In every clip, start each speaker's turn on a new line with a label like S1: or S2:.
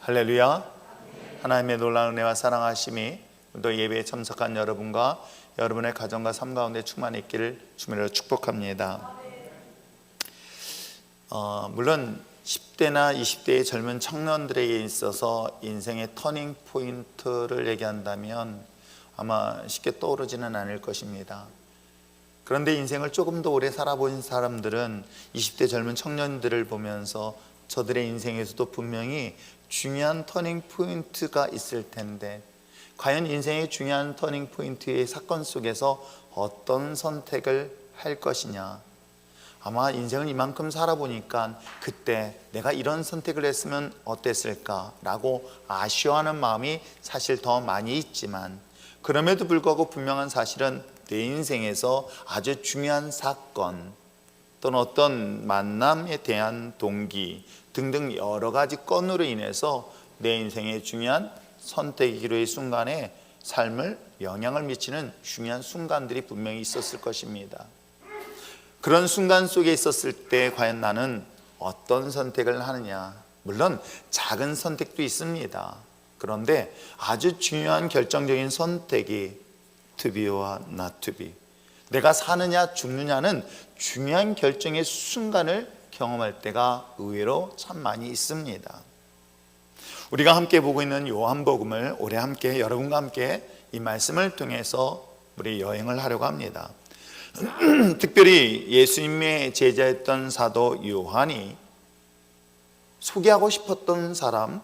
S1: 할렐루야. 하나님의 놀라운 은혜와 사랑하심이 또 예배에 참석한 여러분과 여러분의 가정과 삶 가운데 충만히 있기를 주님으로 축복합니다. 물론 10대나 20대의 젊은 청년들에게 있어서 인생의 터닝 포인트를 얘기한다면 아마 쉽게 떠오르지는 않을 것입니다. 그런데 인생을 조금 더 오래 살아본 사람들은 20대 젊은 청년들을 보면서 저들의 인생에서도 분명히 중요한 터닝 포인트가 있을 텐데, 과연 인생의 중요한 터닝 포인트의 사건 속에서 어떤 선택을 할 것이냐. 아마 인생을 이만큼 살아보니까 그때 내가 이런 선택을 했으면 어땠을까 라고 아쉬워하는 마음이 사실 더 많이 있지만, 그럼에도 불구하고 분명한 사실은 내 인생에서 아주 중요한 사건 또는 어떤 만남에 대한 동기 등등 여러 가지 건으로 인해서 내 인생의 중요한 선택의 순간에 삶을 영향을 미치는 중요한 순간들이 분명히 있었을 것입니다. 그런 순간 속에 있었을 때 과연 나는 어떤 선택을 하느냐. 물론 작은 선택도 있습니다. 그런데 아주 중요한 결정적인 선택이 to be와 not to be, 내가 사느냐 죽느냐는 중요한 결정의 순간을 경험할 때가 의외로 참 많이 있습니다. 우리가 함께 보고 있는 요한복음을 올해 함께 여러분과 함께 이 말씀을 통해서 우리 여행을 하려고 합니다. 특별히 예수님의 제자였던 사도 요한이 소개하고 싶었던 사람,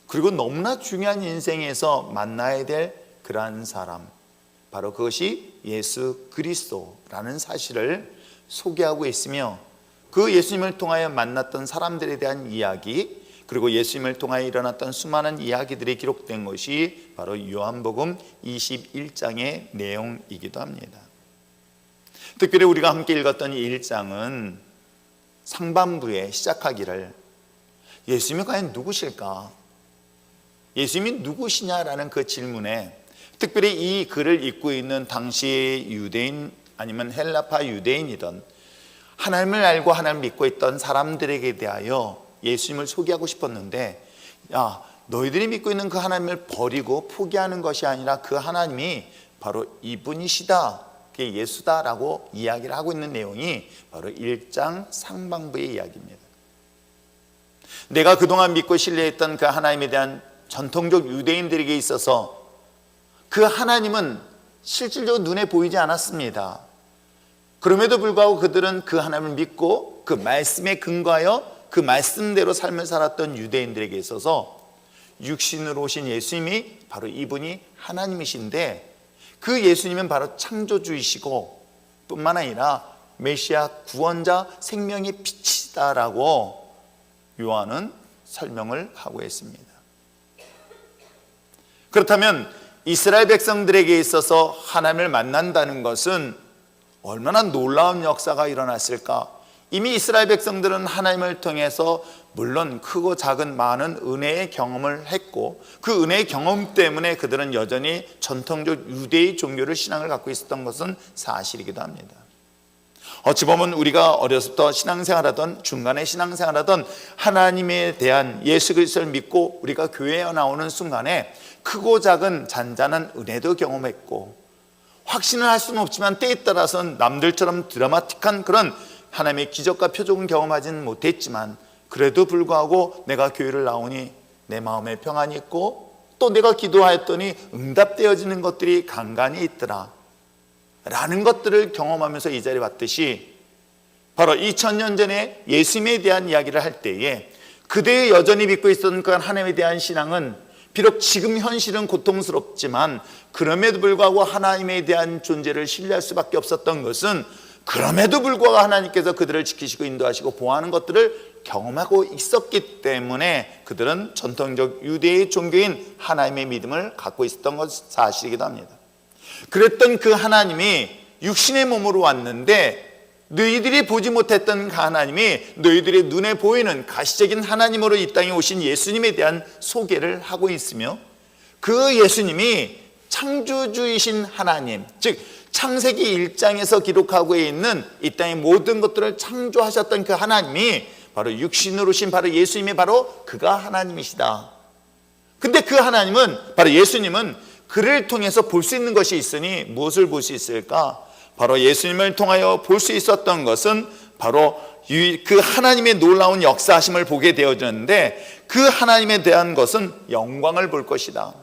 S1: 그리고 너무나 중요한 인생에서 만나야 될 그러한 사람, 바로 그것이 예수 그리스도라는 사실을 소개하고 있으며, 그 예수님을 통하여 만났던 사람들에 대한 이야기, 그리고 예수님을 통하여 일어났던 수많은 이야기들이 기록된 것이 바로 요한복음 21장의 내용이기도 합니다. 특별히 우리가 함께 읽었던 이 1장은 상반부에 시작하기를 예수님이 과연 누구실까? 예수님이 누구시냐라는 그 질문에, 특별히 이 글을 읽고 있는 당시의 유대인 아니면 헬라파 유대인이던 하나님을 알고 하나님을 믿고 있던 사람들에게 대하여 예수님을 소개하고 싶었는데, 야, 너희들이 믿고 있는 그 하나님을 버리고 포기하는 것이 아니라 그 하나님이 바로 이분이시다, 그게 예수다라고 이야기를 하고 있는 내용이 바로 1장 상반부의 이야기입니다. 내가 그동안 믿고 신뢰했던 그 하나님에 대한 전통적 유대인들에게 있어서 그 하나님은 실질적으로 눈에 보이지 않았습니다. 그럼에도 불구하고 그들은 그 하나님을 믿고 그 말씀에 근거하여 그 말씀대로 삶을 살았던 유대인들에게 있어서 육신으로 오신 예수님이 바로 이분이 하나님이신데, 그 예수님은 바로 창조주이시고 뿐만 아니라 메시아 구원자 생명의 빛이다라고 요한은 설명을 하고 있습니다. 그렇다면 이스라엘 백성들에게 있어서 하나님을 만난다는 것은 얼마나 놀라운 역사가 일어났을까? 이미 이스라엘 백성들은 하나님을 통해서 물론 크고 작은 많은 은혜의 경험을 했고, 그 은혜의 경험 때문에 그들은 여전히 전통적 유대의 종교를 신앙을 갖고 있었던 것은 사실이기도 합니다. 어찌 보면 우리가 어려서부터 신앙생활하던, 중간에 신앙생활하던 하나님에 대한 예수 그리스도를 믿고 우리가 교회에 나오는 순간에 크고 작은 잔잔한 은혜도 경험했고, 확신을 할 수는 없지만 때에 따라서는 남들처럼 드라마틱한 그런 하나님의 기적과 표적은 경험하지는 못했지만, 그래도 불구하고 내가 교회를 나오니 내 마음에 평안이 있고, 또 내가 기도하였더니 응답되어지는 것들이 간간히 있더라 라는 것들을 경험하면서 이 자리에 왔듯이, 바로 2000년 전에 예수님에 대한 이야기를 할 때에 그대의 여전히 믿고 있었던 그 하나님에 대한 신앙은 비록 지금 현실은 고통스럽지만, 그럼에도 불구하고 하나님에 대한 존재를 신뢰할 수밖에 없었던 것은, 그럼에도 불구하고 하나님께서 그들을 지키시고 인도하시고 보호하는 것들을 경험하고 있었기 때문에 그들은 전통적 유대의 종교인 하나님의 믿음을 갖고 있었던 것이 사실이기도 합니다. 그랬던 그 하나님이 육신의 몸으로 왔는데, 너희들이 보지 못했던 그 하나님이 너희들의 눈에 보이는 가시적인 하나님으로 이 땅에 오신 예수님에 대한 소개를 하고 있으며, 그 예수님이 창조주이신 하나님, 즉 창세기 1장에서 기록하고 있는 이 땅의 모든 것들을 창조하셨던 그 하나님이 바로 육신으로 오신 바로 예수님이 바로 그가 하나님이시다 근데 그 하나님은, 바로 예수님은 그를 통해서 볼 수 있는 것이 있으니 무엇을 볼 수 있을까? 바로 예수님을 통하여 볼 수 있었던 것은 바로 그 하나님의 놀라운 역사하심을 보게 되어졌는데, 그 하나님에 대한 것은 영광을 볼 것이다.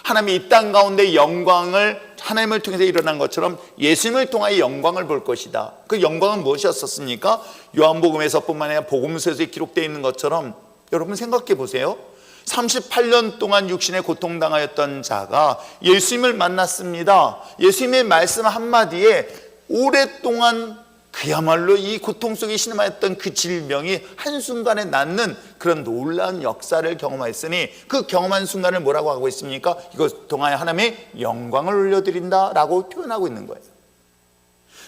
S1: 하나님이 이 땅 가운데 영광을, 하나님을 통해서 일어난 것처럼 예수님을 통하여 영광을 볼 것이다. 그 영광은 무엇이었습니까? 요한복음에서 뿐만 아니라 복음서에서 기록되어 있는 것처럼, 여러분 생각해 보세요. 38년 동안 육신의 고통당하였던 자가 예수님을 만났습니다. 예수님의 말씀 한마디에 오랫동안 그야말로 이 고통 속에 신음하였던 그 질병이 한순간에 낫는 그런 놀라운 역사를 경험하였으니, 그 경험한 순간을 뭐라고 하고 있습니까? 이것 통하여 하나님의 영광을 올려드린다 라고 표현하고 있는 거예요.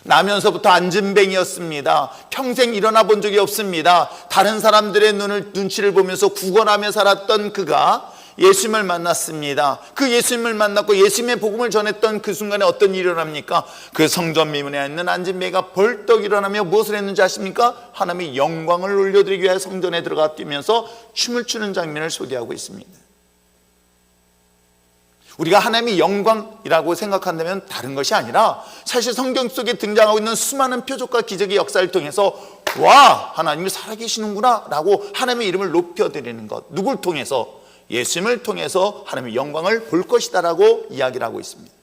S1: 나면서부터 앉은뱅이였습니다. 평생 일어나 본 적이 없습니다. 다른 사람들의 눈치를 보면서 구걸하며 살았던 그가 예수님을 만났습니다. 그 예수님을 만났고 예수님의 복음을 전했던 그 순간에 어떤 일이 일어납니까? 그 성전 미문에 있는 앉은뱅이가 벌떡 일어나며 무엇을 했는지 아십니까? 하나님의 영광을 올려드리기 위해 성전에 들어가 뛰면서 춤을 추는 장면을 소개하고 있습니다. 우리가 하나님의 영광이라고 생각한다면 다른 것이 아니라, 사실 성경 속에 등장하고 있는 수많은 표적과 기적의 역사를 통해서 와, 하나님이 살아계시는구나 라고 하나님의 이름을 높여드리는 것. 누굴 통해서? 예수님을 통해서 하나님의 영광을 볼 것이다 라고 이야기를 하고 있습니다.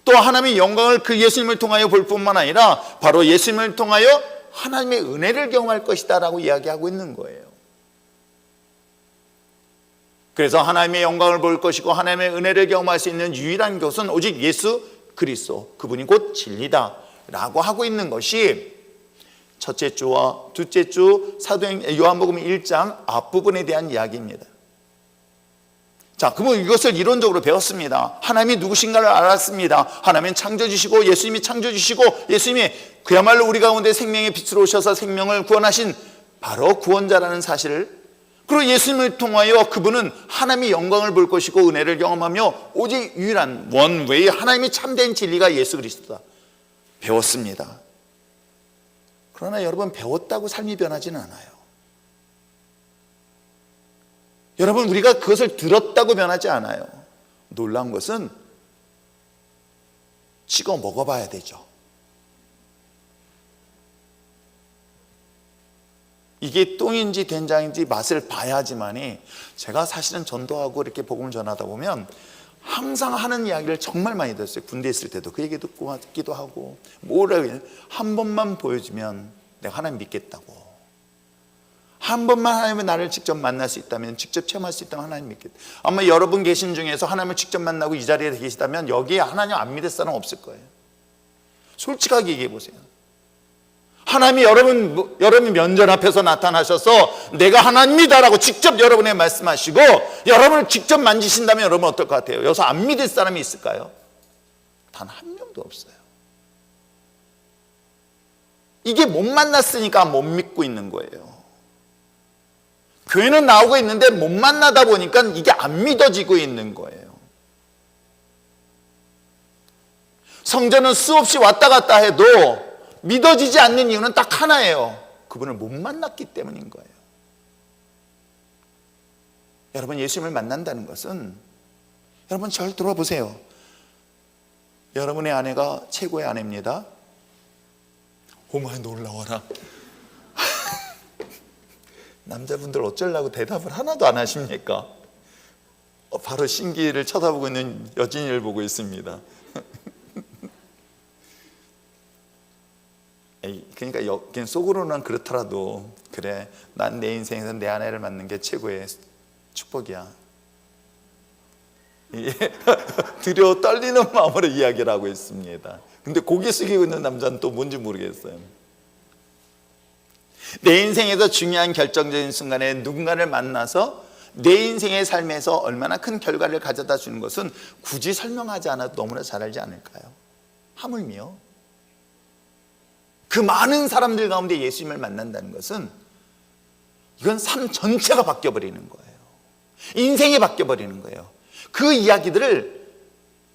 S1: 또 하나님의 영광을 그 예수님을 통하여 볼 뿐만 아니라 바로 예수님을 통하여 하나님의 은혜를 경험할 것이다 라고 이야기하고 있는 거예요. 그래서 하나님의 영광을 볼 것이고 하나님의 은혜를 경험할 수 있는 유일한 것은 오직 예수 그리스도, 그분이 곧 진리다 라고 하고 있는 것이 첫째 주와 둘째 주 요한복음 1장 앞부분에 대한 이야기입니다. 자, 그러면 이것을 이론적으로 배웠습니다. 하나님이 누구신가를 알았습니다. 하나님은 창조주시고 예수님이 창조주시고 예수님이 그야말로 우리 가운데 생명의 빛으로 오셔서 생명을 구원하신 바로 구원자라는 사실을, 그리고 예수님을 통하여 그분은 하나님의 영광을 볼 것이고 은혜를 경험하며 오직 유일한 원웨이 하나님의 참된 진리가 예수 그리스도다 배웠습니다. 그러나 여러분, 배웠다고 삶이 변하지는 않아요. 여러분, 우리가 그것을 들었다고 변하지 않아요. 놀라운 것은 찍어 먹어봐야 되죠. 이게 똥인지 된장인지 맛을 봐야지만이, 제가 사실은 전도하고 이렇게 복음을 전하다 보면 항상 하는 이야기를 정말 많이 들었어요. 군대 있을 때도 그 얘기 듣기도 하고, 뭐라고 한 번만 보여주면 내가 하나님 믿겠다고, 한 번만 하나님의 나를 직접 만날 수 있다면, 직접 체험할 수 있다면 하나님 믿겠다. 아마 여러분 계신 중에서 하나님을 직접 만나고 이 자리에 계시다면 여기에 하나님 안 믿을 사람 없을 거예요. 솔직하게 얘기해 보세요. 하나님이 여러분 면전 앞에서 나타나셔서 내가 하나님이다라고 직접 여러분에게 말씀하시고 여러분을 직접 만지신다면 여러분 어떨 것 같아요? 여기서 안 믿을 사람이 있을까요? 단 한 명도 없어요. 이게 못 만났으니까 못 믿고 있는 거예요. 교회는 나오고 있는데 못 만나다 보니까 이게 안 믿어지고 있는 거예요. 성전은 수없이 왔다 갔다 해도 믿어지지 않는 이유는 딱 하나예요. 그분을 못 만났기 때문인 거예요. 여러분, 예수님을 만난다는 것은, 여러분 잘 들어보세요. 여러분의 아내가 최고의 아내입니다. 오마이 놀라워라. 남자분들 어쩌려고 대답을 하나도 안 하십니까? 바로 신기를 쳐다보고 있는 여진이를 보고 있습니다. 그러니까 그냥 속으로는 그렇더라도, 그래, 난 내 인생에서 내 아내를 만난 게 최고의 축복이야. 두려워 떨리는 마음으로 이야기를 하고 있습니다. 근데 고개 숙이고 있는 남자는 또 뭔지 모르겠어요. 내 인생에서 중요한 결정적인 순간에 누군가를 만나서 내 인생의 삶에서 얼마나 큰 결과를 가져다 주는 것은 굳이 설명하지 않아도 너무나 잘 알지 않을까요? 하물며 그 많은 사람들 가운데 예수님을 만난다는 것은, 이건 삶 전체가 바뀌어버리는 거예요. 인생이 바뀌어버리는 거예요. 그 이야기들을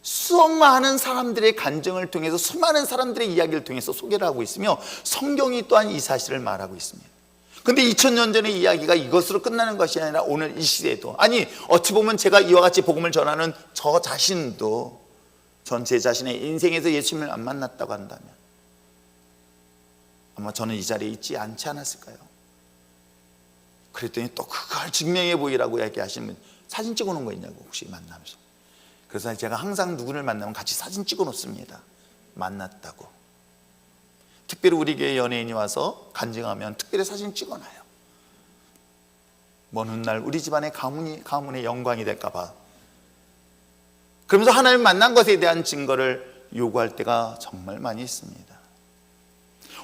S1: 수많은 사람들의 간증을 통해서, 수많은 사람들의 이야기를 통해서 소개를 하고 있으며 성경이 또한 이 사실을 말하고 있습니다. 근데 2000년 전의 이야기가 이것으로 끝나는 것이 아니라 오늘 이 시대에도, 아니 어찌 보면 제가 이와 같이 복음을 전하는 저 자신도 전 제 자신의 인생에서 예수님을 안 만났다고 한다면 아마 저는 이 자리에 있지 않지 않았을까요? 그랬더니 또 그걸 증명해 보이라고 얘기하시는 분, 사진 찍어 놓은 거 있냐고 혹시 만나면서. 그래서 제가 항상 누구를 만나면 같이 사진 찍어 놓습니다. 만났다고. 특별히 우리 교회 연예인이 와서 간증하면 특별히 사진 찍어놔요. 먼 훗날 우리 집안의 가문의 영광이 될까 봐. 그러면서 하나님 만난 것에 대한 증거를 요구할 때가 정말 많이 있습니다.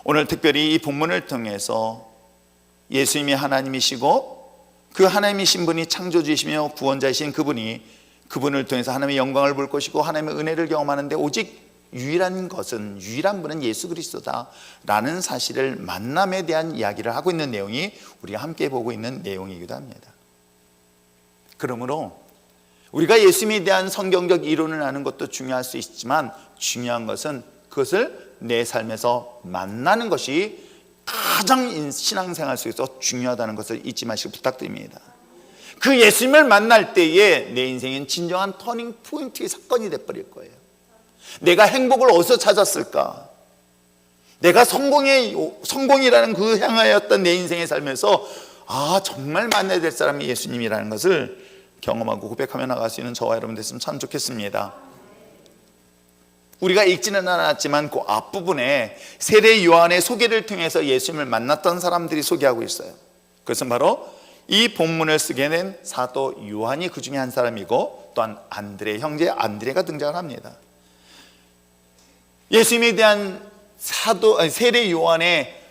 S1: 오늘 특별히 이 본문을 통해서 예수님이 하나님이시고 그 하나님이신 분이 창조주이시며 구원자이신 그분을 통해서 하나님의 영광을 볼 것이고 하나님의 은혜를 경험하는데 오직 유일한 분은 예수 그리스도다 라는 사실을, 만남에 대한 이야기를 하고 있는 내용이 우리가 함께 보고 있는 내용이기도 합니다. 그러므로 우리가 예수님에 대한 성경적 이론을 아는 것도 중요할 수 있지만 중요한 것은 그것을 내 삶에서 만나는 것이 가장 신앙생활 속에서 중요하다는 것을 잊지 마시고 부탁드립니다. 그 예수님을 만날 때에 내 인생엔 진정한 터닝 포인트의 사건이 돼버릴 거예요. 내가 행복을 어디서 찾았을까? 내가 성공이라는 그 향하였던 내 인생의 삶에서 정말 만나야 될 사람이 예수님이라는 것을 경험하고 고백하며 나갈 수 있는 저와 여러분 됐으면 참 좋겠습니다. 우리가 읽지는 않았지만 그 앞부분에 세례 요한의 소개를 통해서 예수님을 만났던 사람들이 소개하고 있어요. 그것은 바로 이 본문을 쓰게 된 사도 요한이 그 중에 한 사람이고, 또한 안드레 형제 안드레가 등장을 합니다. 예수님에 대한 세례 요한의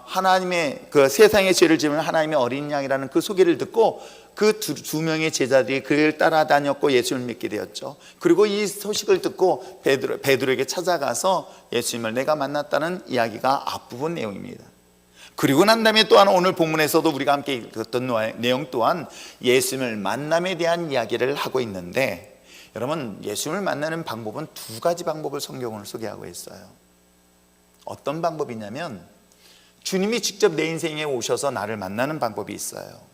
S1: 하나님의 그 세상의 죄를 지는 하나님의 어린 양이라는 그 소개를 듣고 그 두 명의 제자들이 그를 따라다녔고 예수님을 믿게 되었죠. 그리고 이 소식을 듣고 베드로에게 찾아가서 예수님을 내가 만났다는 이야기가 앞부분 내용입니다. 그리고 난 다음에 또한 오늘 본문에서도 우리가 함께 읽었던 내용 또한 예수님을 만남에 대한 이야기를 하고 있는데, 여러분 예수님을 만나는 방법은 두 가지 방법을 성경으로 소개하고 있어요. 어떤 방법이냐면 주님이 직접 내 인생에 오셔서 나를 만나는 방법이 있어요.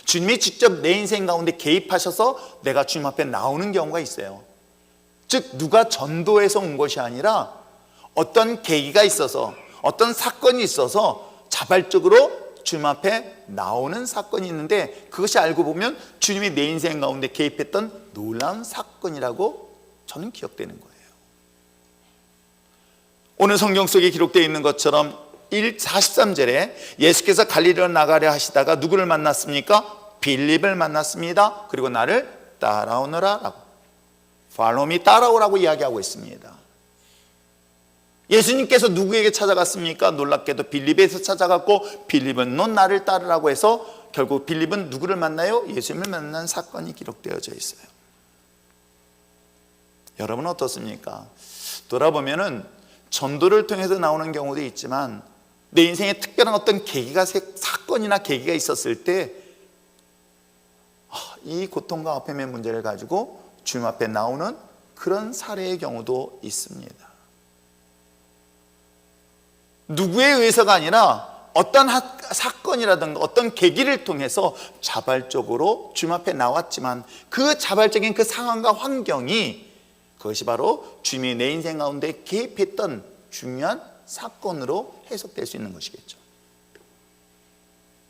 S1: 주님이 직접 내 인생 가운데 개입하셔서 내가 주님 앞에 나오는 경우가 있어요. 즉 누가 전도해서 온 것이 아니라 어떤 계기가 있어서, 어떤 사건이 있어서 자발적으로 주님 앞에 나오는 사건이 있는데, 그것이 알고 보면 주님이 내 인생 가운데 개입했던 놀라운 사건이라고 저는 기억되는 거예요. 오늘 성경 속에 기록되어 있는 것처럼 43절에 예수께서 갈릴리로 나가려 하시다가 누구를 만났습니까? 빌립을 만났습니다. 그리고 나를 따라오너라 라고, Follow me, 따라오라고 이야기하고 있습니다. 예수님께서 누구에게 찾아갔습니까? 놀랍게도 빌립에서 찾아갔고, 빌립은 넌 나를 따르라고 해서 결국 빌립은 누구를 만나요? 예수님을 만난 사건이 기록되어져 있어요. 여러분은 어떻습니까? 돌아보면은 전도를 통해서 나오는 경우도 있지만 내 인생에 특별한 어떤 사건이나 계기가 있었을 때 이 고통과 아픔의 문제를 가지고 주님 앞에 나오는 그런 사례의 경우도 있습니다. 누구에 의해서가 아니라 어떤 사건이라든가 어떤 계기를 통해서 자발적으로 주님 앞에 나왔지만 그 자발적인 그 상황과 환경이, 그것이 바로 주님이 내 인생 가운데 개입했던 중요한 사건으로 해석될 수 있는 것이겠죠.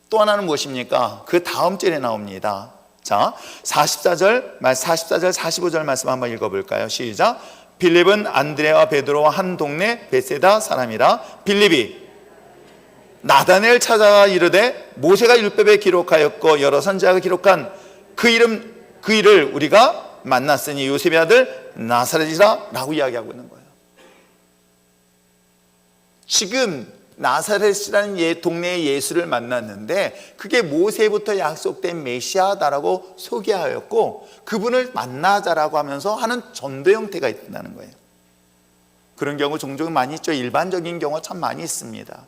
S1: 또 하나는 무엇입니까? 그 다음 절에 나옵니다. 자, 44절, 45절 말씀 한번 읽어볼까요? 시작. 빌립은 안드레와 베드로와 한 동네 베세다 사람이라. 빌립이 나다넬 찾아가 이르되 모세가 율법에 기록하였고 여러 선지자가 기록한 그 일을 우리가 만났으니 요셉의 아들 나사렛이라 라고 이야기하고 있는 거예요. 지금 나사렛이라는 동네의 예수를 만났는데 그게 모세부터 약속된 메시아다라고 소개하였고 그분을 만나자라고 하면서 하는 전도 형태가 있다는 거예요. 그런 경우 종종 많이 있죠. 일반적인 경우가 참 많이 있습니다.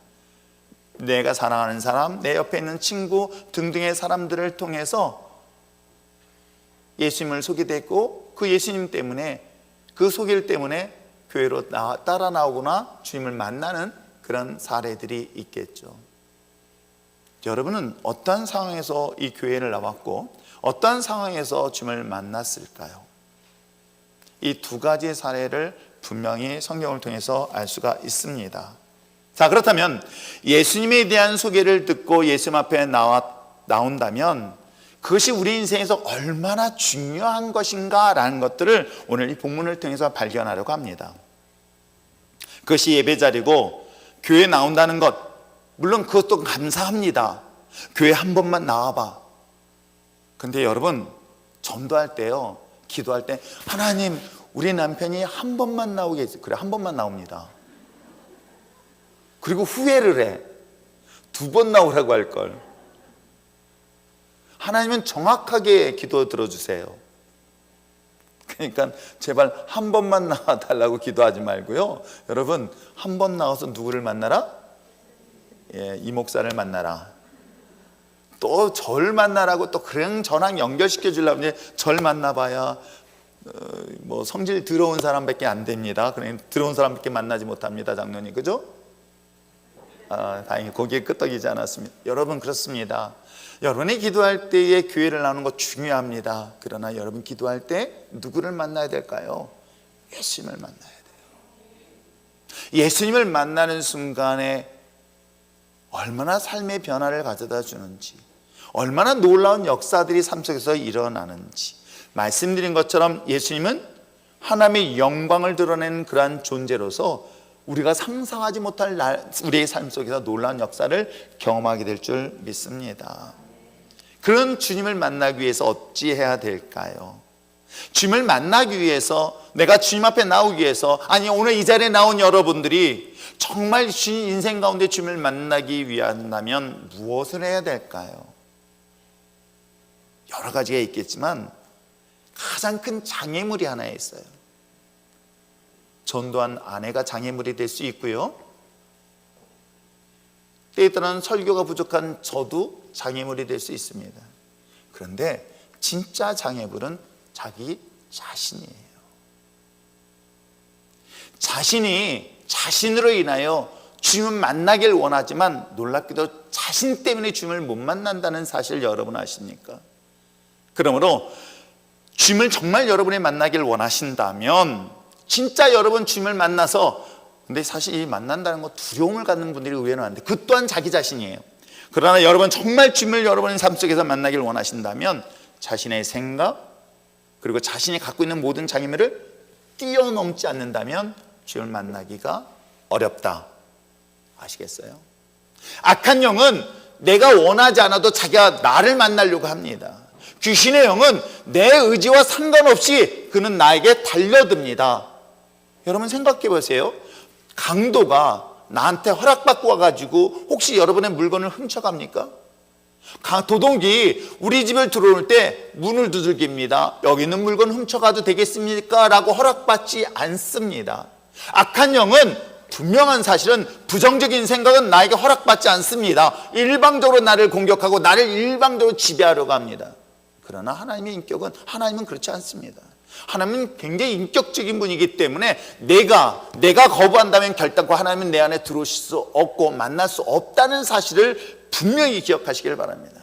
S1: 내가 사랑하는 사람, 내 옆에 있는 친구 등등의 사람들을 통해서 예수님을 소개됐고 그 예수님 때문에, 그 소개를 때문에 교회로 따라 나오거나 주님을 만나는 그런 사례들이 있겠죠. 여러분은 어떠한 상황에서 이 교회를 나왔고 어떠한 상황에서 주님을 만났을까요? 이 두 가지 사례를 분명히 성경을 통해서 알 수가 있습니다. 자, 그렇다면 예수님에 대한 소개를 듣고 예수님 앞에 나온다면 그것이 우리 인생에서 얼마나 중요한 것인가 라는 것들을 오늘 이 본문을 통해서 발견하려고 합니다. 그것이 예배자리고 교회에 나온다는 것, 물론 그것도 감사합니다. 교회 한 번만 나와봐. 근데 여러분, 전도할 때요, 기도할 때 하나님, 우리 남편이 한 번만 나오게 해주세요. 그래, 한 번만 나옵니다. 그리고 후회를 해. 2번 나오라고 할 걸. 하나님은 정확하게 기도 들어주세요. 그러니까 제발 한 번만 나와달라고 기도하지 말고요, 여러분, 한 번 나와서 누구를 만나라? 이 목사를 만나라. 또 절 만나라고 또 그냥 저랑 연결시켜 주려고 절 만나봐야 뭐 성질 더러운 사람밖에 안 됩니다. 그냥 더러운 사람밖에 만나지 못합니다, 장로님. 그죠? 다행히 거기에 끄떡이지 않았습니다. 여러분, 그렇습니다. 여러분이 기도할 때에 교회를 나오는 거 중요합니다. 그러나 여러분 기도할 때 누구를 만나야 될까요? 예수님을 만나야 돼요. 예수님을 만나는 순간에 얼마나 삶의 변화를 가져다 주는지, 얼마나 놀라운 역사들이 삶 속에서 일어나는지, 말씀드린 것처럼 예수님은 하나님의 영광을 드러내는 그러한 존재로서 우리가 상상하지 못할 우리의 삶 속에서 놀라운 역사를 경험하게 될 줄 믿습니다. 그런 주님을 만나기 위해서 어찌해야 될까요? 주님을 만나기 위해서, 내가 주님 앞에 나오기 위해서, 아니 오늘 이 자리에 나온 여러분들이 정말 주님 인생 가운데 주님을 만나기 위한다면 무엇을 해야 될까요? 여러 가지가 있겠지만 가장 큰 장애물이 하나 있어요. 전도한 아내가 장애물이 될 수 있고요, 때에 따라는 설교가 부족한 저도 장애물이 될 수 있습니다. 그런데 진짜 장애물은 자기 자신이에요. 자신이 자신으로 인하여 주님을 만나길 원하지만 놀랍게도 자신 때문에 주님을 못 만난다는 사실 여러분 아십니까? 그러므로 주님을 정말 여러분이 만나길 원하신다면, 진짜 여러분 주님을 만나서, 근데 사실 이 만난다는 거 두려움을 갖는 분들이 의외로 많은데 그 또한 자기 자신이에요. 그러나 여러분 정말 주님을 여러분의 삶 속에서 만나길 원하신다면 자신의 생각 그리고 자신이 갖고 있는 모든 장애물을 뛰어넘지 않는다면 주님을 만나기가 어렵다. 아시겠어요? 악한 영은 내가 원하지 않아도 자기가 나를 만나려고 합니다. 귀신의 영은 내 의지와 상관없이 그는 나에게 달려듭니다. 여러분 생각해 보세요. 강도가 나한테 허락받고 와가지고 혹시 여러분의 물건을 훔쳐갑니까? 도둑이 우리 집을 들어올 때 문을 두들깁니다. 여기 있는 물건 훔쳐가도 되겠습니까? 라고 허락받지 않습니다. 악한 영은 분명한 사실은 부정적인 생각은 나에게 허락받지 않습니다. 일방적으로 나를 공격하고 나를 일방적으로 지배하려고 합니다. 그러나 하나님의 인격은, 하나님은 그렇지 않습니다. 하나님은 굉장히 인격적인 분이기 때문에 내가 거부한다면 결단코 하나님은 내 안에 들어오실 수 없고 만날 수 없다는 사실을 분명히 기억하시길 바랍니다.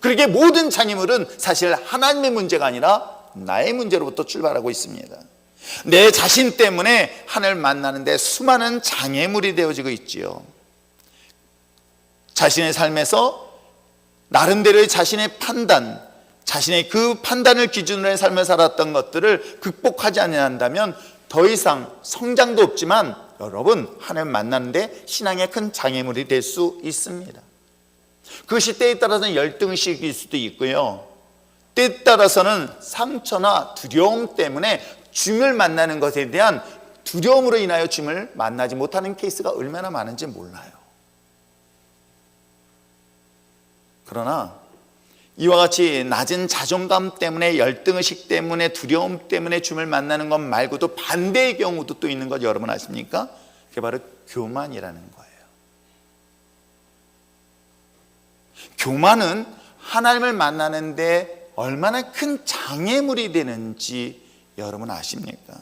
S1: 그러기에 모든 장애물은 사실 하나님의 문제가 아니라 나의 문제로부터 출발하고 있습니다. 내 자신 때문에 하나님을 만나는데 수많은 장애물이 되어지고 있지요. 자신의 삶에서 나름대로의 자신의 판단, 자신의 그 판단을 기준으로 해 삶을 살았던 것들을 극복하지 않는다면 더 이상 성장도 없지만 여러분 하나님 만나는데 신앙의 큰 장애물이 될 수 있습니다. 그것이 때에 따라서는 열등의식일 수도 있고요, 때에 따라서는 상처나 두려움 때문에 주님을 만나는 것에 대한 두려움으로 인하여 주님을 만나지 못하는 케이스가 얼마나 많은지 몰라요. 그러나 이와 같이 낮은 자존감 때문에, 열등의식 때문에, 두려움 때문에 주님을 만나는 것 말고도 반대의 경우도 또 있는 것 여러분 아십니까? 그게 바로 교만이라는 거예요. 교만은 하나님을 만나는데 얼마나 큰 장애물이 되는지 여러분 아십니까?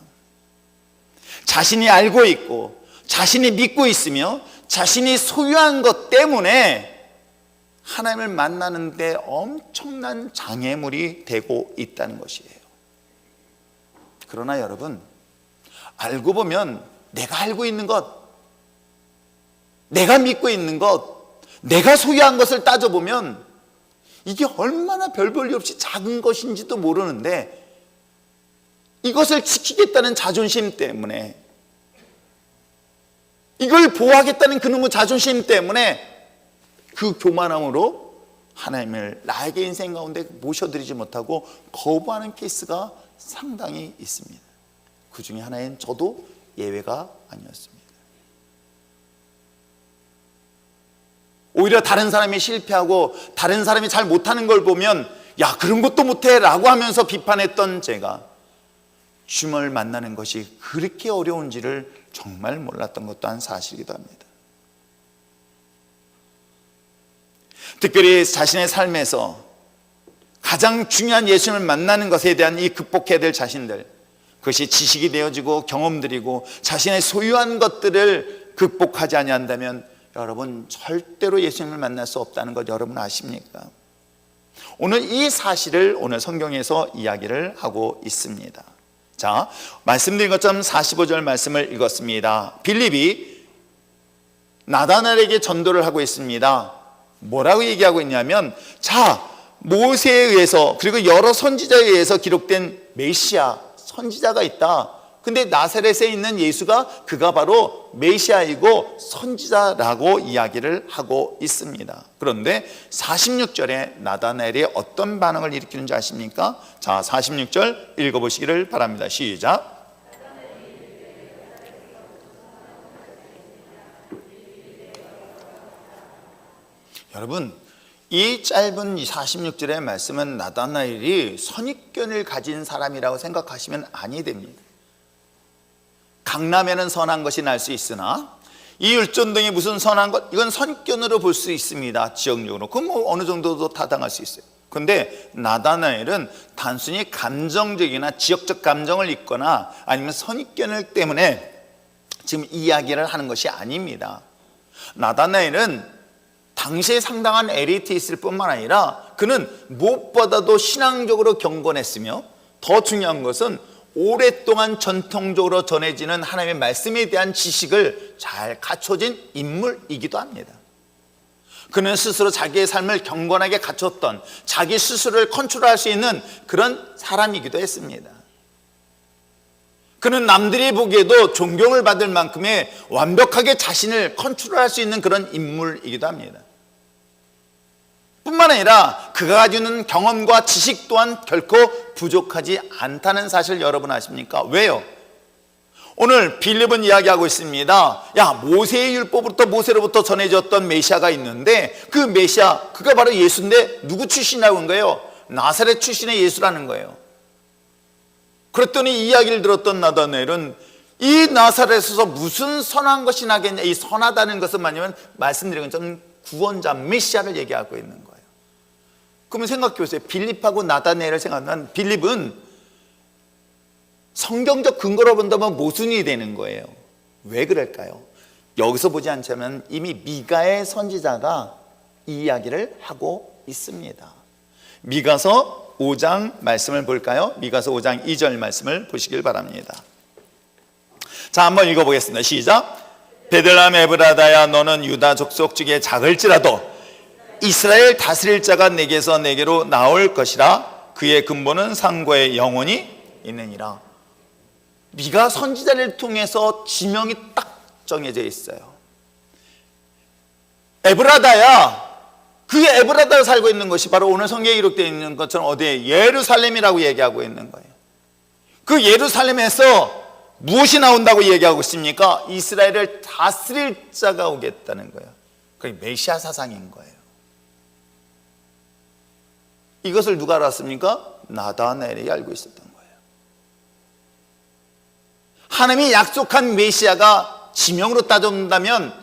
S1: 자신이 알고 있고 자신이 믿고 있으며 자신이 소유한 것 때문에 하나님을 만나는데 엄청난 장애물이 되고 있다는 것이에요. 그러나 여러분, 알고 보면 내가 알고 있는 것, 내가 믿고 있는 것, 내가 소유한 것을 따져보면 이게 얼마나 별 볼 일 없이 작은 것인지도 모르는데, 이것을 지키겠다는 자존심 때문에, 이걸 보호하겠다는 그놈의 자존심 때문에 그 교만함으로 하나님을 나에게 인생 가운데 모셔드리지 못하고 거부하는 케이스가 상당히 있습니다. 그 중에 하나인 저도 예외가 아니었습니다. 오히려 다른 사람이 실패하고 다른 사람이 잘 못하는 걸 보면 야, 그런 것도 못해 라고 하면서 비판했던 제가 주님을 만나는 것이 그렇게 어려운지를 정말 몰랐던 것도 한 사실이기도 합니다. 특별히 자신의 삶에서 가장 중요한 예수님을 만나는 것에 대한 이 극복해야 될 자신들, 그것이 지식이 되어지고 경험들이고 자신의 소유한 것들을 극복하지 아니한다면 여러분 절대로 예수님을 만날 수 없다는 것 여러분 아십니까? 오늘 이 사실을 오늘 성경에서 이야기를 하고 있습니다. 자, 말씀드린 것처럼 45절 말씀을 읽었습니다. 빌립이 나다나엘에게 전도를 하고 있습니다. 뭐라고 얘기하고 있냐면, 자, 모세에 의해서 그리고 여러 선지자에 의해서 기록된 메시아 선지자가 있다. 근데 나사렛에 있는 예수가 그가 바로 메시아이고 선지자라고 이야기를 하고 있습니다. 그런데 46절에 나다나엘이 어떤 반응을 일으키는지 아십니까? 자, 46절 읽어보시기를 바랍니다. 시작. 여러분, 이 짧은 46절의 말씀은 나다나엘이 선입견을 가진 사람이라고 생각하시면 아니 됩니다. 강남에는 선한 것이 날 수 있으나 이 율전동이 무슨 선한 것, 이건 선입견으로 볼 수 있습니다. 지역적으로. 그건 뭐 어느 정도도 타당할 수 있어요. 그런데 나다나엘은 단순히 감정적이나 지역적 감정을 입거나 아니면 선입견을 때문에 지금 이야기를 하는 것이 아닙니다. 나다나엘은 당시에 상당한 엘리트에 있을 뿐만 아니라 그는 무엇보다도 신앙적으로 경건했으며 더 중요한 것은 오랫동안 전통적으로 전해지는 하나님의 말씀에 대한 지식을 잘 갖춰진 인물이기도 합니다. 그는 스스로 자기의 삶을 경건하게 갖췄던, 자기 스스로를 컨트롤할 수 있는 그런 사람이기도 했습니다. 그는 남들이 보기에도 존경을 받을 만큼의 완벽하게 자신을 컨트롤할 수 있는 그런 인물이기도 합니다. 뿐만 아니라 그가 가지고 있는 경험과 지식 또한 결코 부족하지 않다는 사실 여러분 아십니까? 왜요? 오늘 빌립은 이야기하고 있습니다. 야, 모세의 율법으로부터 모세로부터 전해졌던 메시아가 있는데 그 메시아, 그가 바로 예수인데 누구 출신이라고 한 거예요? 나사렛 출신의 예수라는 거예요. 그랬더니 이 이야기를 들었던 나다나엘은 이 나사렛에서 무슨 선한 것이 나겠냐, 이 선하다는 것은 뭐냐면 말씀드린 것처럼 구원자 메시아를 얘기하고 있는 거예요. 그러면 생각해 보세요. 빌립하고 나다나엘을 생각하면 빌립은 성경적 근거로 본다면 모순이 되는 거예요. 왜 그럴까요? 여기서 보지 않자면 이미 미가의 선지자가 이 이야기를 하고 있습니다. 미가서 5장 말씀을 볼까요? 미가서 5장 2절 말씀을 보시길 바랍니다. 자, 한번 읽어보겠습니다. 시작. 베들레헴 에브라다야, 너는 유다 족속 중에 작을지라도 이스라엘 다스릴 자가 내게서 내게로 나올 것이라. 그의 근본은 상고에 영원히 있느니라. 미가 선지자를 통해서 지명이 딱 정해져 있어요. 에브라다야, 그 에브라다가 살고 있는 것이 바로 오늘 성경에 기록되어 있는 것처럼 어디에 예루살렘이라고 얘기하고 있는 거예요. 그 예루살렘에서 무엇이 나온다고 얘기하고 있습니까? 이스라엘을 다스릴 자가 오겠다는 거예요. 그게 메시아 사상인 거예요. 이것을 누가 알았습니까? 나다나엘이 알고 있었던 거예요. 하나님이 약속한 메시아가 지명으로 따져본다면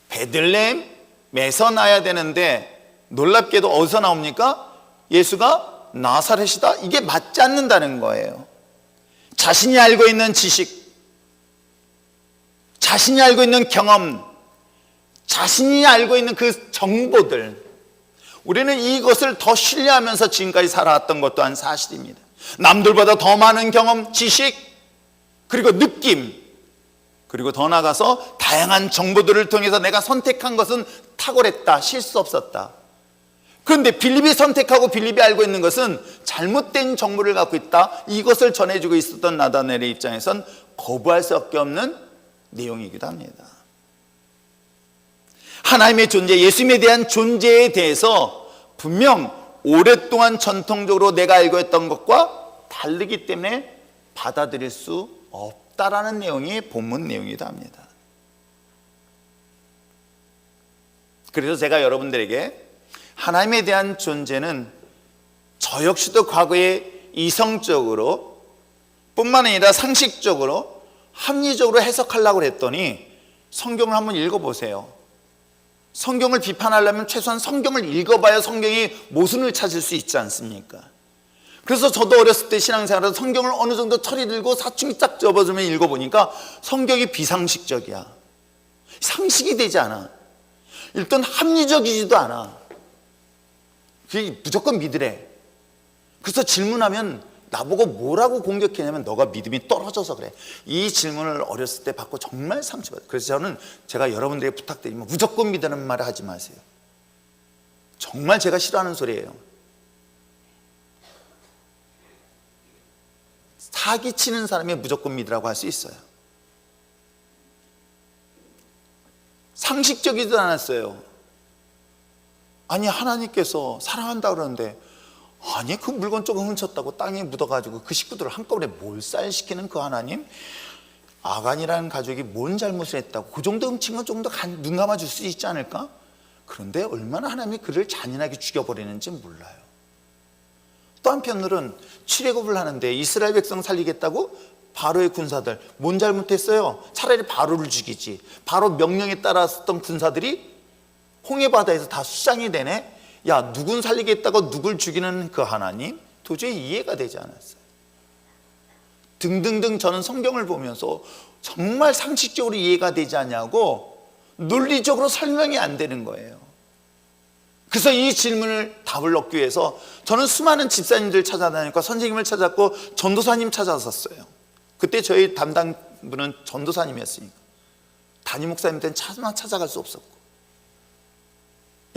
S1: 베들레헴에서 나야 되는데 놀랍게도 어디서 나옵니까? 예수가 나사렛이다? 이게 맞지 않는다는 거예요. 자신이 알고 있는 지식, 자신이 알고 있는 경험, 자신이 알고 있는 그 정보들, 우리는 이것을 더 신뢰하면서 지금까지 살아왔던 것 또한 사실입니다. 남들보다 더 많은 경험, 지식, 그리고 느낌, 그리고 더 나아가서 다양한 정보들을 통해서 내가 선택한 것은 탁월했다, 실수 없었다. 그런데 빌립이 선택하고 빌립이 알고 있는 것은 잘못된 정보를 갖고 있다, 이것을 전해주고 있었던 나다나엘의 입장에선 거부할 수밖에 없는 내용이기도 합니다. 하나님의 존재, 예수님에 대한 존재에 대해서 분명 오랫동안 전통적으로 내가 알고 있던 것과 다르기 때문에 받아들일 수 없다라는 내용이 본문 내용이기도 합니다. 그래서 제가 여러분들에게 하나님에 대한 존재는 저 역시도 과거에 이성적으로 뿐만 아니라 상식적으로 합리적으로 해석하려고 했더니 성경을 한번 읽어보세요. 성경을 비판하려면 최소한 성경을 읽어봐야 성경이 모순을 찾을 수 있지 않습니까? 그래서 저도 어렸을 때 신앙생활에서 성경을 어느 정도 철이 들고 사춘기 쫙 접어주면 읽어보니까 성경이 비상식적이야. 상식이 되지 않아. 일단 합리적이지도 않아. 그게 무조건 믿으래. 그래서 질문하면 나보고 뭐라고 공격했냐면 너가 믿음이 떨어져서 그래. 이 질문을 어렸을 때 받고 정말 상처받아요. 그래서 저는 제가 여러분들에게 부탁드리면 무조건 믿으라는 말을 하지 마세요. 정말 제가 싫어하는 소리예요. 사기치는 사람이 무조건 믿으라고 할 수 있어요. 상식적이지도 않았어요. 아니 하나님께서 사랑한다 그러는데 아니 그 물건 조금 훔쳤다고 땅에 묻어가지고 그 식구들을 한꺼번에 몰살시키는 그 하나님, 아간이라는 가족이 뭔 잘못을 했다고 그 정도 훔친 건 좀 더 눈 감아줄 수 있지 않을까? 그런데 얼마나 하나님이 그를 잔인하게 죽여버리는지 몰라요. 또 한편으로는 출애굽을 하는데 이스라엘 백성 살리겠다고 바로의 군사들 뭔 잘못했어요? 차라리 바로를 죽이지. 바로 명령에 따랐던 군사들이 홍해바다에서 다 수장이 되네. 야, 누군 살리겠다고 누굴 죽이는 그 하나님? 도저히 이해가 되지 않았어요. 등등등. 저는 성경을 보면서 정말 상식적으로 이해가 되지 않냐고 논리적으로 설명이 안 되는 거예요. 그래서 이 질문을 답을 얻기 위해서 저는 수많은 집사님들 찾아다니고 선생님을 찾았고 전도사님 찾아섰어요. 그때 저희 담당분은 전도사님이었으니까 담임 목사님한테는 찾아갈 수 없었고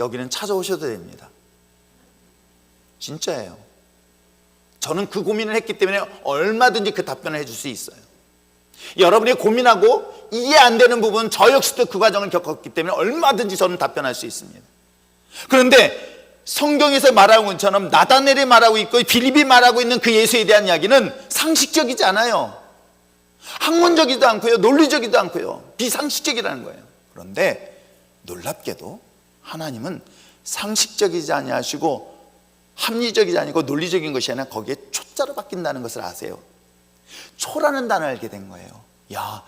S1: 여기는 찾아오셔도 됩니다. 진짜예요. 저는 그 고민을 했기 때문에 얼마든지 그 답변을 해줄 수 있어요. 여러분이 고민하고 이해 안 되는 부분 저 역시도 그 과정을 겪었기 때문에 얼마든지 저는 답변할 수 있습니다. 그런데 성경에서 말하고 있는 것처럼 나다넬이 말하고 있고 빌립이 말하고 있는 그 예수에 대한 이야기는 상식적이지 않아요. 학문적이지도 않고요, 논리적이지도 않고요, 비상식적이라는 거예요. 그런데 놀랍게도 하나님은 상식적이지 아니하시고 합리적이지 아니고 논리적인 것이 아니라 거기에 초자로 바뀐다는 것을 아세요. 초라는 단어를 알게 된 거예요. 야,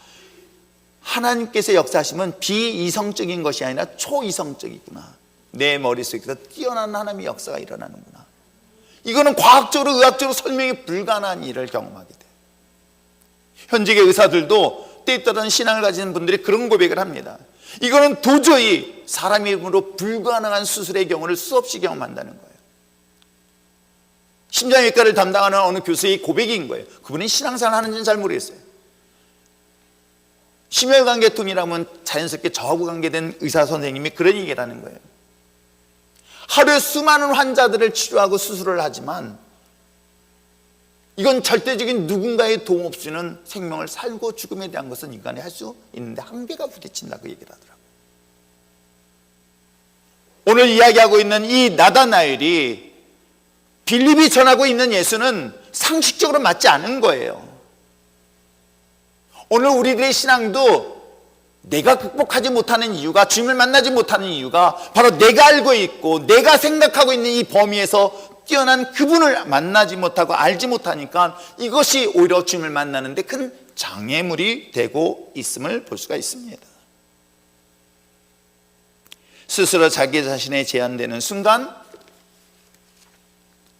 S1: 하나님께서 역사하시면 비이성적인 것이 아니라 초이성적이구나. 내 머릿속에서 뛰어난 하나님의 역사가 일어나는구나. 이거는 과학적으로 의학적으로 설명이 불가능한 일을 경험하게 돼요. 현직의 의사들도 때에 따른 신앙을 가진 분들이 그런 고백을 합니다. 이거는 도저히 사람의 힘으로 불가능한 수술의 경우를 수없이 경험한다는 거예요. 심장외과를 담당하는 어느 교수의 고백인 거예요. 그분이 신앙생활 하는지는 잘 모르겠어요. 심혈관계통이라면 자연스럽게 저하고 관계된 의사 선생님이 그런 얘기를 하는 거예요. 하루에 수많은 환자들을 치료하고 수술을 하지만 이건 절대적인 누군가의 도움 없이는 생명을 살고 죽음에 대한 것은 인간이 할 수 있는데 한계가 부딪힌다, 그 얘기를 하더라고요. 오늘 이야기하고 있는 이 나다나엘이 빌립이 전하고 있는 예수는 상식적으로 맞지 않은 거예요. 오늘 우리들의 신앙도 내가 극복하지 못하는 이유가, 주님을 만나지 못하는 이유가 바로 내가 알고 있고 내가 생각하고 있는 이 범위에서 뛰어난 그분을 만나지 못하고 알지 못하니까 이것이 오히려 주님을 만나는데 큰 장애물이 되고 있음을 볼 수가 있습니다. 스스로 자기 자신에 제한되는 순간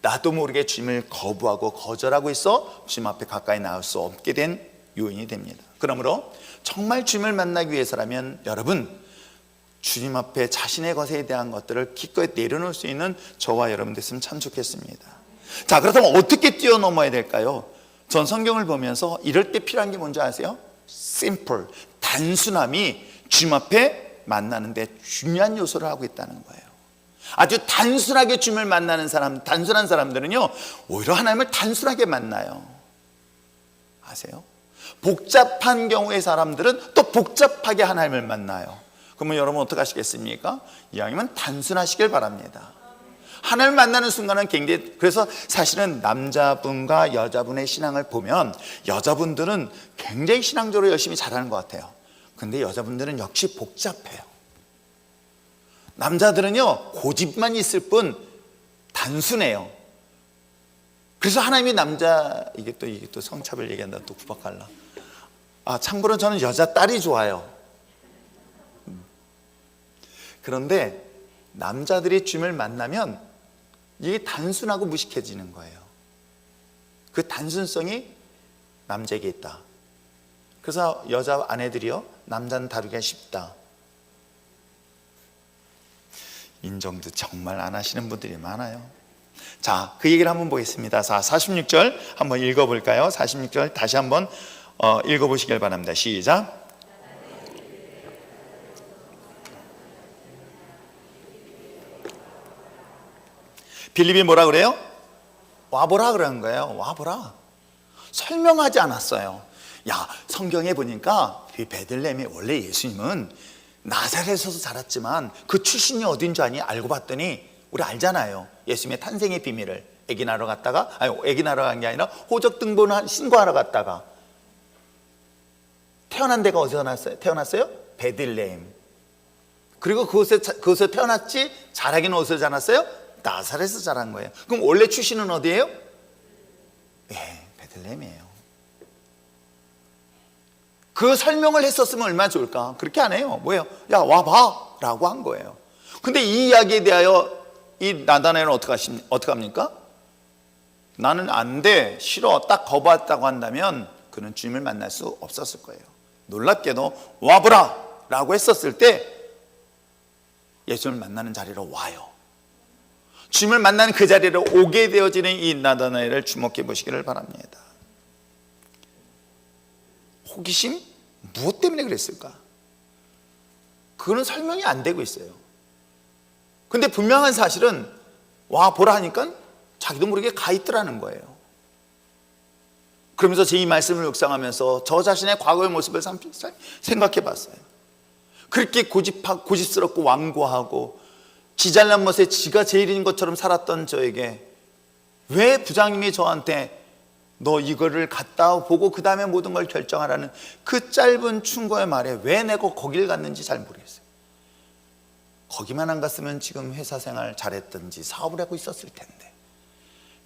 S1: 나도 모르게 주님을 거부하고 거절하고 있어 주님 앞에 가까이 나올 수 없게 된 요인이 됩니다. 그러므로 정말 주님을 만나기 위해서라면 여러분, 주님 앞에 자신의 것에 대한 것들을 기꺼이 내려놓을 수 있는 저와 여러분 됐으면 참 좋겠습니다. 자, 그렇다면 어떻게 뛰어넘어야 될까요? 전 성경을 보면서 이럴 때 필요한 게 뭔지 아세요? simple, 단순함이 주님 앞에 만나는데 중요한 요소를 하고 있다는 거예요. 아주 단순하게 주님을 만나는 사람, 단순한 사람들은요 오히려 하나님을 단순하게 만나요. 아세요? 복잡한 경우의 사람들은 또 복잡하게 하나님을 만나요. 그러면 여러분 어떻게 하시겠습니까? 이왕이면 단순하시길 바랍니다. 하나님을 만나는 순간은 굉장히, 그래서 사실은 남자분과 여자분의 신앙을 보면 여자분들은 굉장히 신앙적으로 열심히 잘하는 것 같아요. 근데 여자분들은 역시 복잡해요. 남자들은요 고집만 있을 뿐 단순해요. 그래서 하나님이 이게 또 성차별 얘기한다 또 구박할라. 참고로 저는 여자 딸이 좋아요. 그런데 남자들이 주님을 만나면 이게 단순하고 무식해지는 거예요. 그 단순성이 남자에게 있다. 그래서 여자 아내들이요 남자는 다루기가 쉽다. 인정도 정말 안 하시는 분들이 많아요. 자, 그 얘기를 한번 보겠습니다. 자, 46절 한번 읽어볼까요? 46절 다시 한번 읽어보시길 바랍니다. 시작. 빌립이 뭐라 그래요? 와보라 그러는 거예요. 와보라. 설명하지 않았어요. 야, 성경에 보니까 이 베들레헴이 원래 예수님은 나사렛에서 자랐지만 그 출신이 어딘 줄 아니? 알고 봤더니 우리 알잖아요. 예수님의 탄생의 비밀을. 아기 낳으러 갔다가, 아기 낳으러 간 게 아니라 호적 등본 신고하러 갔다가 태어난 데가 어디서 태어났어요? 베들레헴. 그리고 그곳에 태어났지 자라기는 어디서 자랐어요? 나사렛에서 자란 거예요. 그럼 원래 출신은 어디예요? 베들레헴이에요. 그 설명을 했었으면 얼마나 좋을까? 그렇게 안 해요. 뭐예요? 야, 와봐 라고 한 거예요. 근데 이 이야기에 대하여 이 나다나엘은 어떻게 합니까? 나는 안 돼, 싫어, 딱 거부했다고 한다면 그는 주님을 만날 수 없었을 거예요. 놀랍게도 와보라 라고 했었을 때 예수님을 만나는 자리로 와요. 주님을 만나는 그 자리로 오게 되어지는 이 나다나엘을 주목해 보시기를 바랍니다. 호기심? 무엇 때문에 그랬을까? 그거는 설명이 안 되고 있어요. 근데 분명한 사실은 와 보라 하니까 자기도 모르게 가 있더라는 거예요. 그러면서 제 이 말씀을 묵상하면서 저 자신의 과거의 모습을 생각해 봤어요. 그렇게 고집스럽고 완고하고 지 잘난 것에 지가 제일인 것처럼 살았던 저에게 왜 부장님이 저한테 너 이거를 갖다 보고 그 다음에 모든 걸 결정하라는 그 짧은 충고의 말에 왜 내가 거길 갔는지 잘 모르겠어요. 거기만 안 갔으면 지금 회사 생활 잘했든지 사업을 하고 있었을 텐데,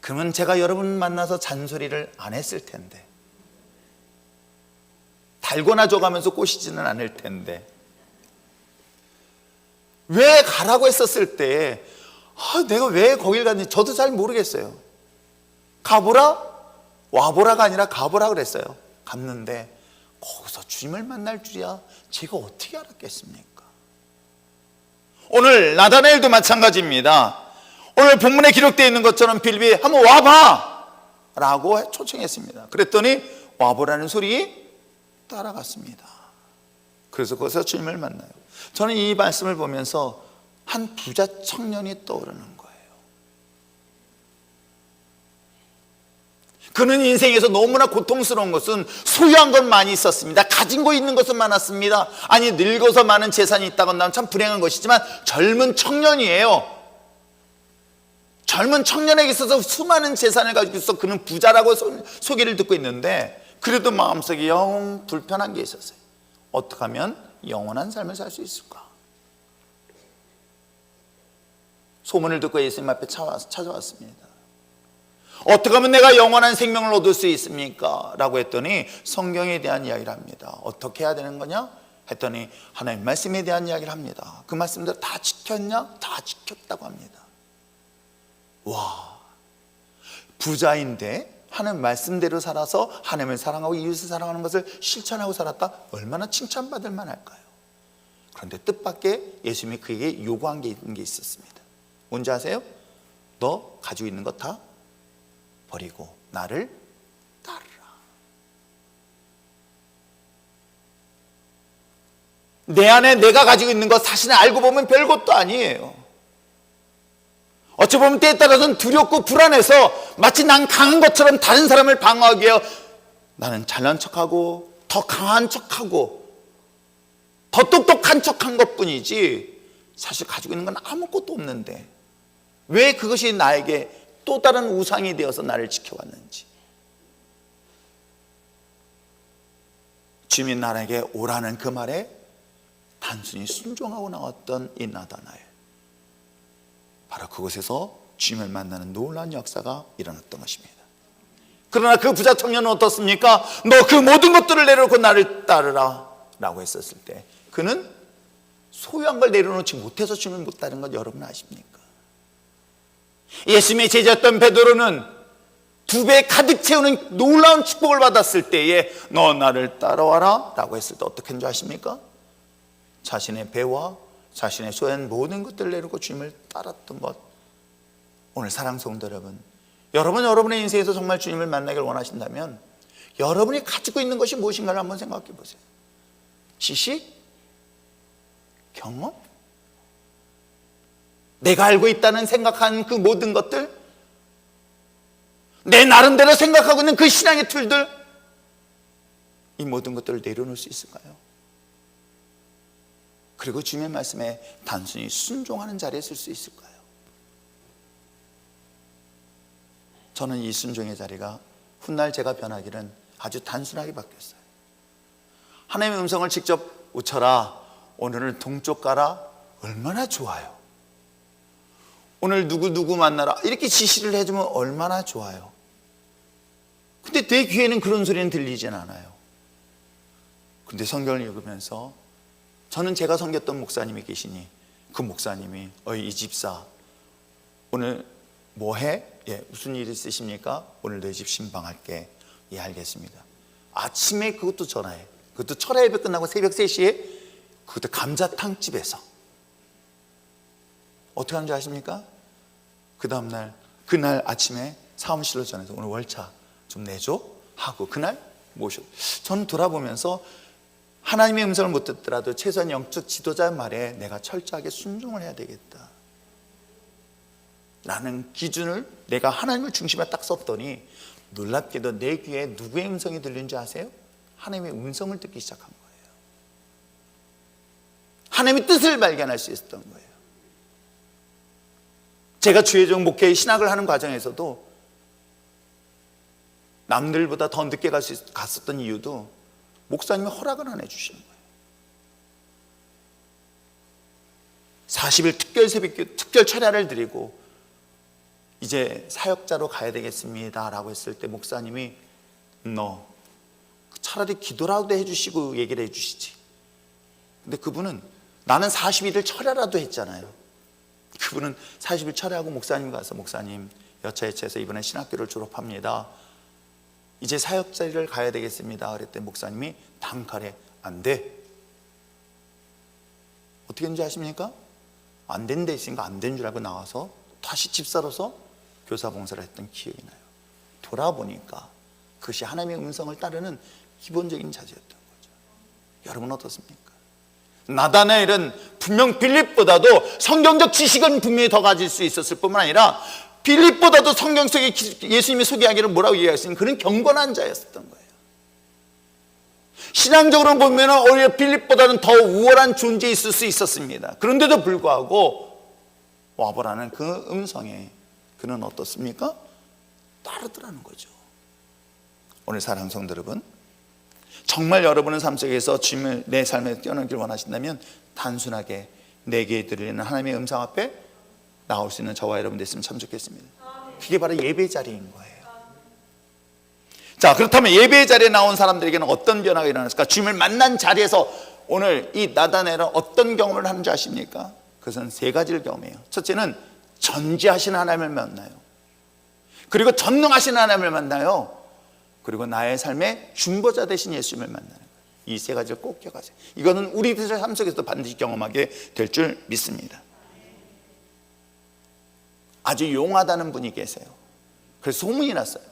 S1: 그러면 제가 여러분 만나서 잔소리를 안 했을 텐데, 달고나 줘가면서 꼬시지는 않을 텐데, 왜 가라고 했었을 때 내가 왜 거길 갔는지 저도 잘 모르겠어요. 가보라? 와보라가 아니라 가보라 그랬어요. 갔는데 거기서 주님을 만날 줄이야 제가 어떻게 알았겠습니까? 오늘 나다나엘도 마찬가지입니다. 오늘 본문에 기록되어 있는 것처럼 빌립이 한번 와봐 라고 초청했습니다. 그랬더니 와보라는 소리 따라갔습니다. 그래서 거기서 주님을 만나요. 저는 이 말씀을 보면서 한 부자 청년이 떠오르는 거예요. 그는 인생에서 너무나 고통스러운 것은 소유한 건 많이 있었습니다. 가진 거 있는 것은 많았습니다. 아니 늙어서 많은 재산이 있다고 한다면 참 불행한 것이지만 젊은 청년이에요. 젊은 청년에게 있어서 수많은 재산을 가지고 있어 그는 부자라고 소개를 듣고 있는데 그래도 마음속에 영 불편한 게 있었어요. 어떻게 하면 영원한 삶을 살 수 있을까? 소문을 듣고 예수님 앞에 찾아왔습니다. 어떻게 하면 내가 영원한 생명을 얻을 수 있습니까? 라고 했더니 성경에 대한 이야기를 합니다. 어떻게 해야 되는 거냐? 했더니 하나님 말씀에 대한 이야기를 합니다. 그 말씀들 다 지켰냐? 다 지켰다고 합니다. 와, 부자인데 하나님 말씀대로 살아서 하나님을 사랑하고 이웃을 사랑하는 것을 실천하고 살았다? 얼마나 칭찬받을 만할까요? 그런데 뜻밖의 예수님이 그에게 요구한 게 있는 게 있었습니다. 뭔지 아세요? 너 가지고 있는 거 다 버리고 나를 따르라. 내 안에 내가 가지고 있는 것 사실은 알고 보면 별것도 아니에요. 어찌 보면 때에 따라서는 두렵고 불안해서 마치 난 강한 것처럼 다른 사람을 방어하기 위해 나는 잘난 척하고 더 강한 척하고 더 똑똑한 척한 것뿐이지 사실 가지고 있는 건 아무것도 없는데 왜 그것이 나에게 또 다른 우상이 되어서 나를 지켜왔는지. 주님이 나에게 오라는 그 말에 단순히 순종하고 나왔던 이 나다나엘, 바로 그곳에서 주님을 만나는 놀라운 역사가 일어났던 것입니다. 그러나 그 부자 청년은 어떻습니까? 너 그 모든 것들을 내려놓고 나를 따르라 라고 했었을 때 그는 소유한 걸 내려놓지 못해서 주님을 못 따른 건 여러분 아십니까? 예수님의 제자였던 베드로는 2배 가득 채우는 놀라운 축복을 받았을 때에 너 나를 따라와라 라고 했을 때 어떻게 한줄 아십니까? 자신의 배와 자신의 소유한 모든 것들을 내놓고 주님을 따랐던 것. 오늘 사랑하는 성도 여러분, 여러분의 인생에서 정말 주님을 만나길 원하신다면 여러분이 가지고 있는 것이 무엇인가를 한번 생각해 보세요. 지식? 경험? 내가 알고 있다는 생각한 그 모든 것들? 내 나름대로 생각하고 있는 그 신앙의 틀들? 이 모든 것들을 내려놓을 수 있을까요? 그리고 주님의 말씀에 단순히 순종하는 자리에 쓸 수 있을까요? 저는 이 순종의 자리가 훗날 제가 변하기는 아주 단순하게 바뀌었어요. 하나님의 음성을 직접 외쳐라, 오늘은 동쪽 가라, 얼마나 좋아요. 오늘 누구 만나라 이렇게 지시를 해주면 얼마나 좋아요. 근데 내 귀에는 그런 소리는 들리진 않아요. 근데 성경을 읽으면서 저는 제가 섬겼던 목사님이 계시니 그 목사님이 이 집사 오늘 뭐해? 예, 무슨 일 있으십니까? 오늘 너희 집 신방할게. 예, 알겠습니다. 아침에 그것도 전화해. 그것도 철야 예배 끝나고 새벽 3시에 그것도 감자탕집에서 어떻게 하는지 아십니까? 그 다음날 그날 아침에 사무실로 전해서 오늘 월차 좀 내줘 하고 그날 모셔. 저는 돌아보면서 하나님의 음성을 못 듣더라도 최소한 영적 지도자의 말에 내가 철저하게 순종을 해야 되겠다 라는 기준을 내가 하나님을 중심에 딱 썼더니 놀랍게도 내 귀에 누구의 음성이 들리는지 아세요? 하나님의 음성을 듣기 시작한 거예요. 하나님의 뜻을 발견할 수 있었던 거예요. 제가 주의종 목회의 신학을 하는 과정에서도 남들보다 더 늦게 갔었던 이유도 목사님이 허락을 안 해주시는 거예요. 40일 특별 새벽기도, 특별 철야를 드리고 이제 사역자로 가야 되겠습니다 라고 했을 때 목사님이 너 차라리 기도라도 해주시고 얘기를 해주시지. 근데 그분은 나는 40일을 철야라도 했잖아요. 그분은 40일 철야하고 목사님 가서 목사님 여차여차해서 이번에 신학교를 졸업합니다. 이제 사역자를 가야 되겠습니다. 그랬더니 목사님이 단칼에 안 돼. 어떻게 했는지 아십니까? 안 된 데 있으니까 안 된 줄 알고 나와서 다시 집사로서 교사 봉사를 했던 기억이 나요. 돌아보니까 그것이 하나님의 음성을 따르는 기본적인 자세였던 거죠. 여러분 어떻습니까? 나다나엘은 분명 빌립보다도 성경적 지식은 분명히 더 가질 수 있었을 뿐만 아니라 빌립보다도 성경 속에 예수님이 소개하기를 뭐라고 얘기했으면 그는 경건한 자였었던 거예요. 신앙적으로 보면 오히려 빌립보다는 더 우월한 존재에 있을 수 있었습니다. 그런데도 불구하고 와보라는 그 음성에 그는 어떻습니까? 따르더라는 거죠. 오늘 사랑하는 성도 여러분, 정말 여러분의 삶 속에서 주님을 내 삶에 뛰어넘기를 원하신다면 단순하게 내게 들리는 하나님의 음성 앞에 나올 수 있는 저와 여러분 됐으면 참 좋겠습니다. 그게 바로 예배 자리인 거예요. 자, 그렇다면 예배 자리에 나온 사람들에게는 어떤 변화가 일어났을까? 주님을 만난 자리에서 오늘 이 나다나엘은 어떤 경험을 하는지 아십니까? 그것은 3가지를 경험해요. 첫째는 전지하신 하나님을 만나요. 그리고 전능하신 하나님을 만나요. 그리고 나의 삶의 중보자 되신 예수님을 만나는 거예요. 이 세 가지를 꼭 기억하세요. 이거는 우리들의 삶 속에서도 반드시 경험하게 될 줄 믿습니다. 아주 용하다는 분이 계세요. 그래서 소문이 났어요.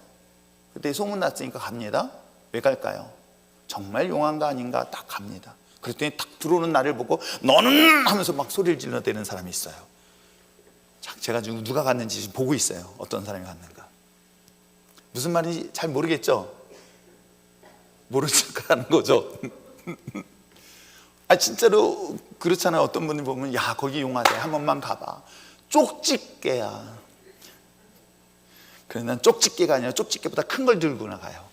S1: 그때 소문 났으니까 갑니다. 왜 갈까요? 정말 용한가 아닌가 딱 갑니다. 그랬더니 딱 들어오는 나를 보고 너는 하면서 막 소리를 질러대는 사람이 있어요. 제가 지금 누가 갔는지 보고 있어요. 어떤 사람이 갔는가. 무슨 말인지 잘 모르겠죠? 모르는 척하는 거죠. 진짜로 그렇잖아요. 어떤 분이 보면 야 거기 용하대 한 번만 가봐. 쪽집게야. 그래 난 쪽집게가 아니라 쪽집게보다 큰 걸 들고 나가요.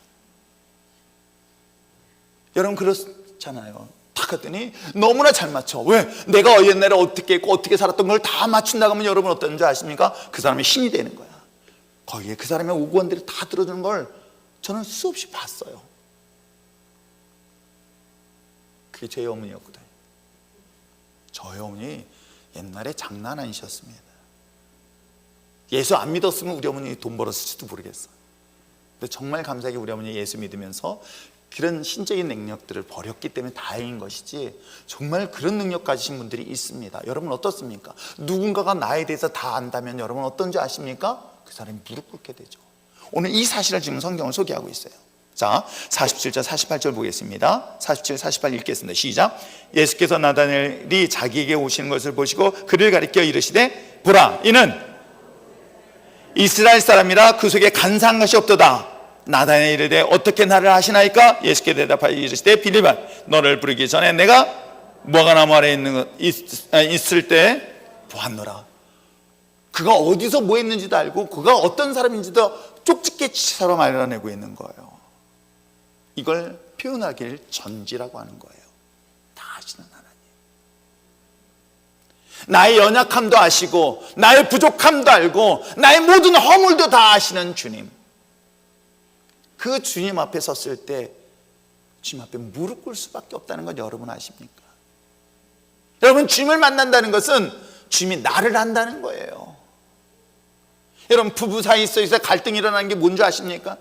S1: 여러분 그렇잖아요. 딱 갔더니 너무나 잘 맞춰. 왜? 내가 옛날에 어떻게 했고 어떻게 살았던 걸 다 맞춘다고 하면 여러분 어떤 줄 아십니까? 그 사람의 힘이 되는 거야. 거기에 그 사람의 오구원들이 다 들어주는 걸 저는 수없이 봤어요. 그게 저희 어머니였거든요. 저희 어머니 옛날에 장난 아니셨습니다. 예수 안 믿었으면 우리 어머니 돈 벌었을지도 모르겠어요. 근데 정말 감사하게 우리 어머니 예수 믿으면서 그런 신적인 능력들을 버렸기 때문에 다행인 것이지, 정말 그런 능력 가지신 분들이 있습니다. 여러분 어떻습니까? 누군가가 나에 대해서 다 안다면 여러분 어떤지 아십니까? 그 사람이 무릎 꿇게 되죠. 오늘 이 사실을 지금 성경을 소개하고 있어요. 자, 47절 48절 보겠습니다. 47, 48 읽겠습니다. 시작. 예수께서 나다나엘이 자기에게 오시는 것을 보시고 그를 가리켜 이르시되 보라 이는 이스라엘 사람이라 그 속에 간사한 것이 없도다. 나다나엘이 이르되 어떻게 나를 아시나이까? 예수께 대답하여 이르시되 빌립아 너를 부르기 전에 내가 무화과나무 아래에 있을 때 보았노라. 그가 어디서 뭐 했는지도 알고 그가 어떤 사람인지도 쪽집게처럼 알아내고 있는 거예요. 이걸 표현하기를 전지라고 하는 거예요. 다 아시는 하나님. 나의 연약함도 아시고 나의 부족함도 알고 나의 모든 허물도 다 아시는 주님. 그 주님 앞에 섰을 때 주님 앞에 무릎 꿇을 수밖에 없다는 건 여러분 아십니까? 여러분 주님을 만난다는 것은 주님이 나를 안다는 거예요. 여러분 부부 사이에서 갈등이 일어나는 게 뭔지 아십니까?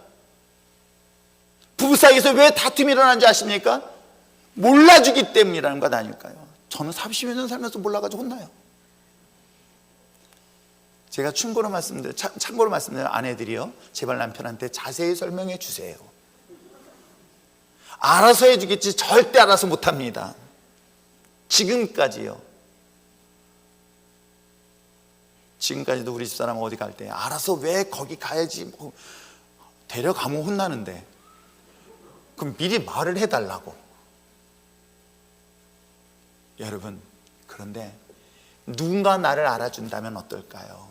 S1: 부부 사이에서 왜 다툼이 일어나는지 아십니까? 몰라주기 때문이라는 것 아닐까요? 저는 30여 년 살면서 몰라가지고 혼나요. 제가 참고로 말씀드려요. 아내들이요, 제발 남편한테 자세히 설명해 주세요. 알아서 해주겠지 절대 알아서 못합니다. 지금까지요. 지금까지도 우리 집사람 어디 갈 때 알아서 왜 거기 가야지 데려가면 혼나는데 그럼 미리 말을 해달라고. 여러분 그런데 누군가 나를 알아준다면 어떨까요?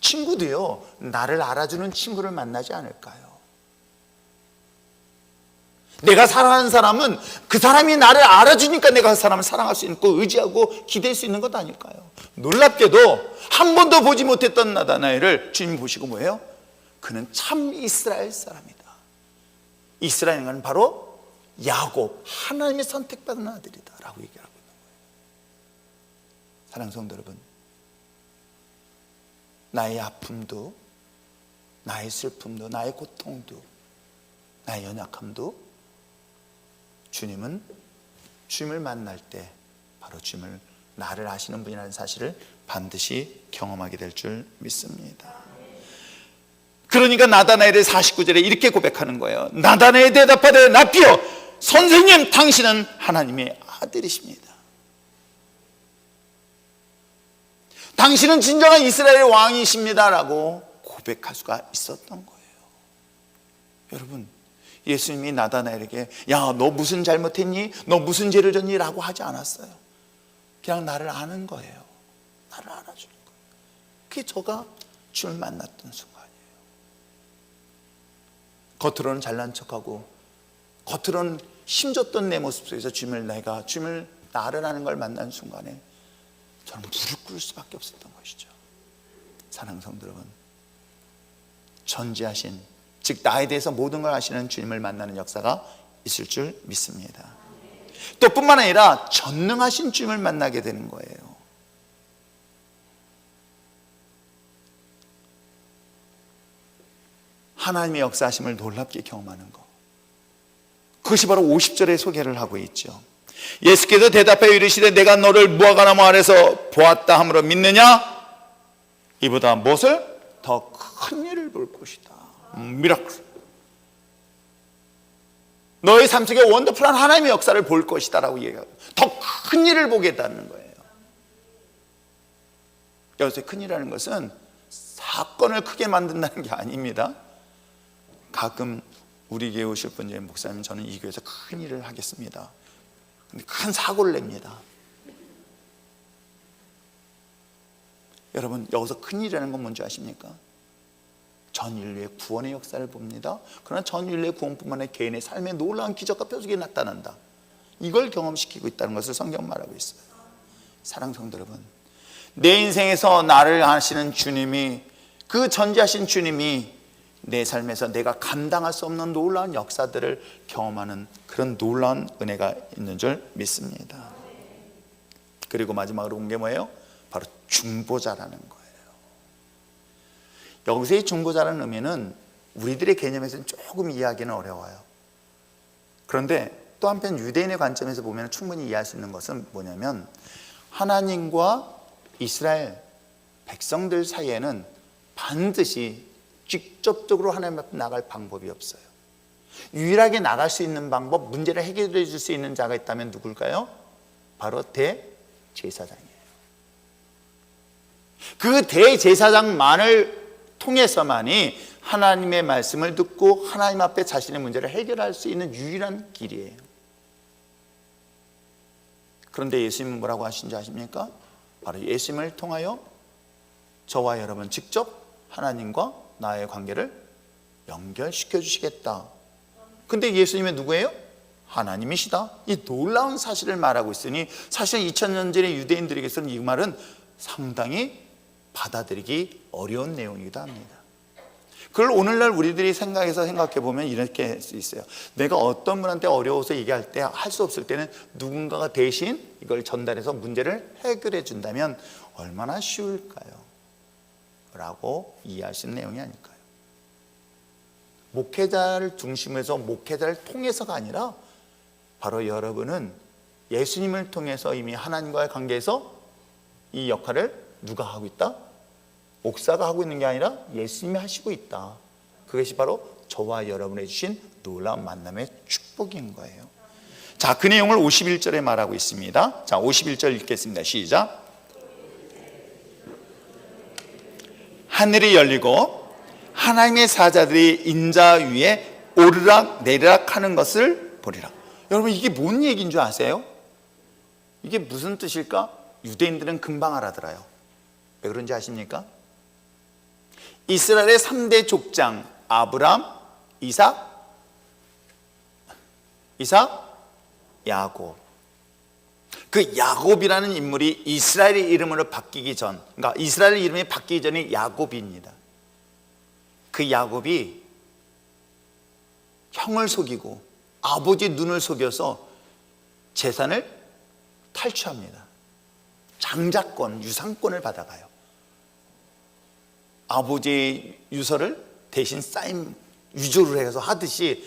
S1: 친구도요 나를 알아주는 친구를 만나지 않을까요? 내가 사랑하는 사람은 그 사람이 나를 알아주니까 내가 그 사람을 사랑할 수 있고 의지하고 기댈 수 있는 것 아닐까요? 놀랍게도 한 번도 보지 못했던 나다나엘을 주님이 보시고 뭐예요? 그는 참 이스라엘 사람이다. 이스라엘은 바로 야곱, 하나님의 선택받은 아들이다 라고 얘기하고 있는 거예요. 사랑하는 성도 여러분, 나의 아픔도 나의 슬픔도 나의 고통도 나의 연약함도 주님은 주님을 만날 때 바로 주님을 나를 아시는 분이라는 사실을 반드시 경험하게 될 줄 믿습니다. 그러니까 나다나엘의 49절에 이렇게 고백하는 거예요. 나다나엘이 대답하되 나피여 선생님 당신은 하나님의 아들이십니다. 당신은 진정한 이스라엘의 왕이십니다 라고 고백할 수가 있었던 거예요. 여러분 예수님이 나다나엘에게 야 너 무슨 잘못했니? 너 무슨 죄를 졌니? 라고 하지 않았어요. 그냥 나를 아는 거예요. 나를 알아주는 거예요. 그게 저가 주를 만났던 순간이에요. 겉으로는 잘난 척하고 겉으로는 힘줬던 내 모습 속에서 주님을 나를 아는 걸 만난 순간에 저는 무릎 꿇을 수밖에 없었던 것이죠. 사랑하는 성도 여러분, 전지하신 즉 나에 대해서 모든 걸 아시는 주님을 만나는 역사가 있을 줄 믿습니다. 또 뿐만 아니라 전능하신 주님을 만나게 되는 거예요. 하나님의 역사하심을 놀랍게 경험하는 것, 그것이 바로 50절에 소개를 하고 있죠. 예수께서 대답하여 이르시되 내가 너를 무화과나무 아래서 보았다 함으로 믿느냐? 이보다 무엇을? 더 큰 일을 볼 것이다. 미라클. 너의 삶 속에 원더풀한 하나님의 역사를 볼 것이다 라고 얘기하고 더 큰 일을 보겠다는 거예요. 여기서 큰 일이라는 것은 사건을 크게 만든다는 게 아닙니다. 가끔 우리 교회 오실 분 중에 목사님 저는 이 교회에서 큰 일을 하겠습니다. 근데 큰 사고를 냅니다. 여러분 여기서 큰 일이라는 건 뭔지 아십니까? 전 인류의 구원의 역사를 봅니다. 그러나 전 인류의 구원뿐만 아니라 개인의 삶의 놀라운 기적과 표적이 나타난다. 이걸 경험시키고 있다는 것을 성경 말하고 있어요. 사랑하는 성도 여러분, 내 인생에서 나를 아시는 주님이, 그 전지하신 주님이 내 삶에서 내가 감당할 수 없는 놀라운 역사들을 경험하는 그런 놀라운 은혜가 있는 줄 믿습니다. 그리고 마지막으로 본 게 뭐예요? 바로 중보자라는 거예요. 여기서의 중보자라는 의미는 우리들의 개념에서는 조금 이해하기는 어려워요. 그런데 또 한편 유대인의 관점에서 보면 충분히 이해할 수 있는 것은 뭐냐면 하나님과 이스라엘 백성들 사이에는 반드시 직접적으로 하나님 앞에 나갈 방법이 없어요. 유일하게 나갈 수 있는 방법, 문제를 해결해 줄 수 있는 자가 있다면 누굴까요? 바로 대제사장이에요. 그 대제사장만을 통해서만이 하나님의 말씀을 듣고 하나님 앞에 자신의 문제를 해결할 수 있는 유일한 길이에요. 그런데 예수님은 뭐라고 하신지 아십니까? 바로 예수님을 통하여 저와 여러분 직접 하나님과 나의 관계를 연결시켜 주시겠다. 근데 예수님은 누구예요? 하나님이시다. 이 놀라운 사실을 말하고 있으니 사실 2000년 전의 유대인들에게서는 이 말은 상당히 받아들이기 어려운 내용이기도 합니다. 그걸 오늘날 우리들이 생각해 보면 이렇게 할 수 있어요. 내가 어떤 분한테 어려워서 얘기할 때 할 수 없을 때는 누군가가 대신 이걸 전달해서 문제를 해결해 준다면 얼마나 쉬울까요? 라고 이해할 수 있는 내용이 아닐까요? 목회자를 중심에서 목회자를 통해서가 아니라 바로 여러분은 예수님을 통해서 이미 하나님과의 관계에서 이 역할을 누가 하고 있다? 목사가 하고 있는 게 아니라 예수님이 하시고 있다. 그것이 바로 저와 여러분이 주신 놀라운 만남의 축복인 거예요. 자, 그 내용을 51절에 말하고 있습니다. 자, 51절 읽겠습니다. 시작. 하늘이 열리고 하나님의 사자들이 인자 위에 오르락 내리락 하는 것을 보리라. 여러분 이게 뭔 얘기인 줄 아세요? 이게 무슨 뜻일까? 유대인들은 금방 알아들어요. 왜 그런지 아십니까? 이스라엘의 3대 족장 아브람, 이삭, 야곱. 그 야곱이라는 인물이 이스라엘의 이름으로 바뀌기 전, 그러니까 이스라엘 이름이 바뀌기 전에 야곱입니다. 그 야곱이 형을 속이고 아버지 눈을 속여서 재산을 탈취합니다. 장자권, 유상권을 받아가요. 아버지의 유서를 대신 사인 위조를 해서 하듯이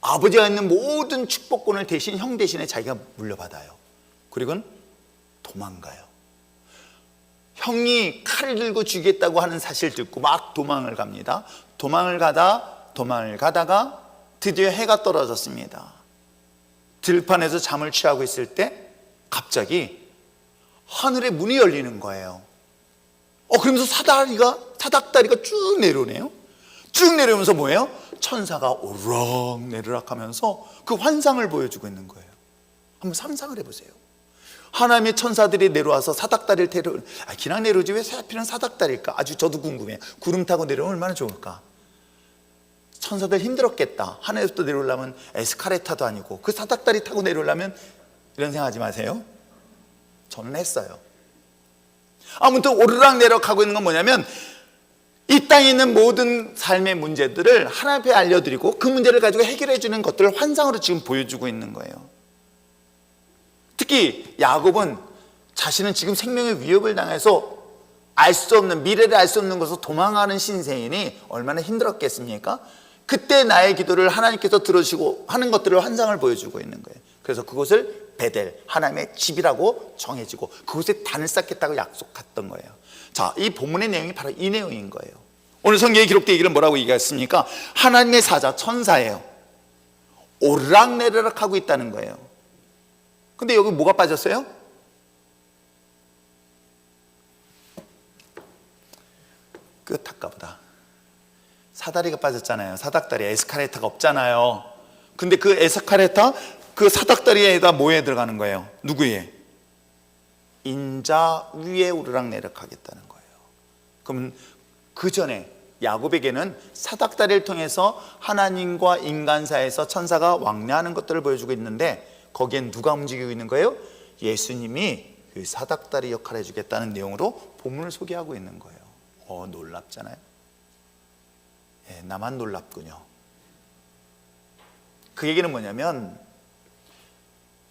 S1: 아버지가 있는 모든 축복권을 대신 형 대신에 자기가 물려받아요. 그리고는 도망가요. 형이 칼을 들고 죽이겠다고 하는 사실을 듣고 막 도망을 갑니다. 도망을 가다가 드디어 해가 떨어졌습니다. 들판에서 잠을 취하고 있을 때 갑자기 하늘의 문이 열리는 거예요. 그러면서 사닥다리가 쭉 내려오네요. 쭉 내려오면서 뭐예요? 천사가 오르락 내리락 하면서 그 환상을 보여주고 있는 거예요. 한번 상상을 해보세요. 하나님의 천사들이 내려와서 사닥다리를 그냥 내려오지 왜 하필은 사닥다리일까? 아주 저도 궁금해요. 구름 타고 내려오면 얼마나 좋을까? 천사들 힘들었겠다. 하늘에서부터 내려오려면 에스카레이터도 아니고 그 사닥다리 타고 내려오려면 이런 생각하지 마세요. 저는 했어요. 아무튼 오르락 내리락 하고 있는 건 뭐냐면 이 땅에 있는 모든 삶의 문제들을 하나님 앞에 알려드리고 그 문제를 가지고 해결해 주는 것들을 환상으로 지금 보여주고 있는 거예요. 특히 야곱은 자신은 지금 생명의 위협을 당해서 알 수 없는, 미래를 알 수 없는 것으로 도망하는 신세인이 얼마나 힘들었겠습니까? 그때 나의 기도를 하나님께서 들으시고 하는 것들을 환상을 보여주고 있는 거예요. 그래서 그곳을 베델, 하나님의 집이라고 정해지고 그곳에 단을 쌓겠다고 약속했던 거예요. 자, 이 본문의 내용이 바로 이 내용인 거예요. 오늘 성경에 기록된 얘기를 뭐라고 얘기했습니까? 하나님의 사자, 천사예요. 오르락내리락 하고 있다는 거예요. 근데 여기 뭐가 빠졌어요? 끝할까보다 사다리가 빠졌잖아요. 사닥다리, 에스카레이터가 없잖아요. 근데 그 에스카레이터, 그 사닥다리에다 뭐에 들어가는 거예요? 누구에? 인자 위에 오르락내리락 하겠다는 거예요. 그럼 그 전에 야곱에게는 사닥다리를 통해서 하나님과 인간 사이에서 천사가 왕래하는 것들을 보여주고 있는데 거기엔 누가 움직이고 있는 거예요? 예수님이 그 사닥다리 역할을 해주겠다는 내용으로 본문을 소개하고 있는 거예요. 놀랍잖아요. 예, 나만 놀랍군요. 그 얘기는 뭐냐면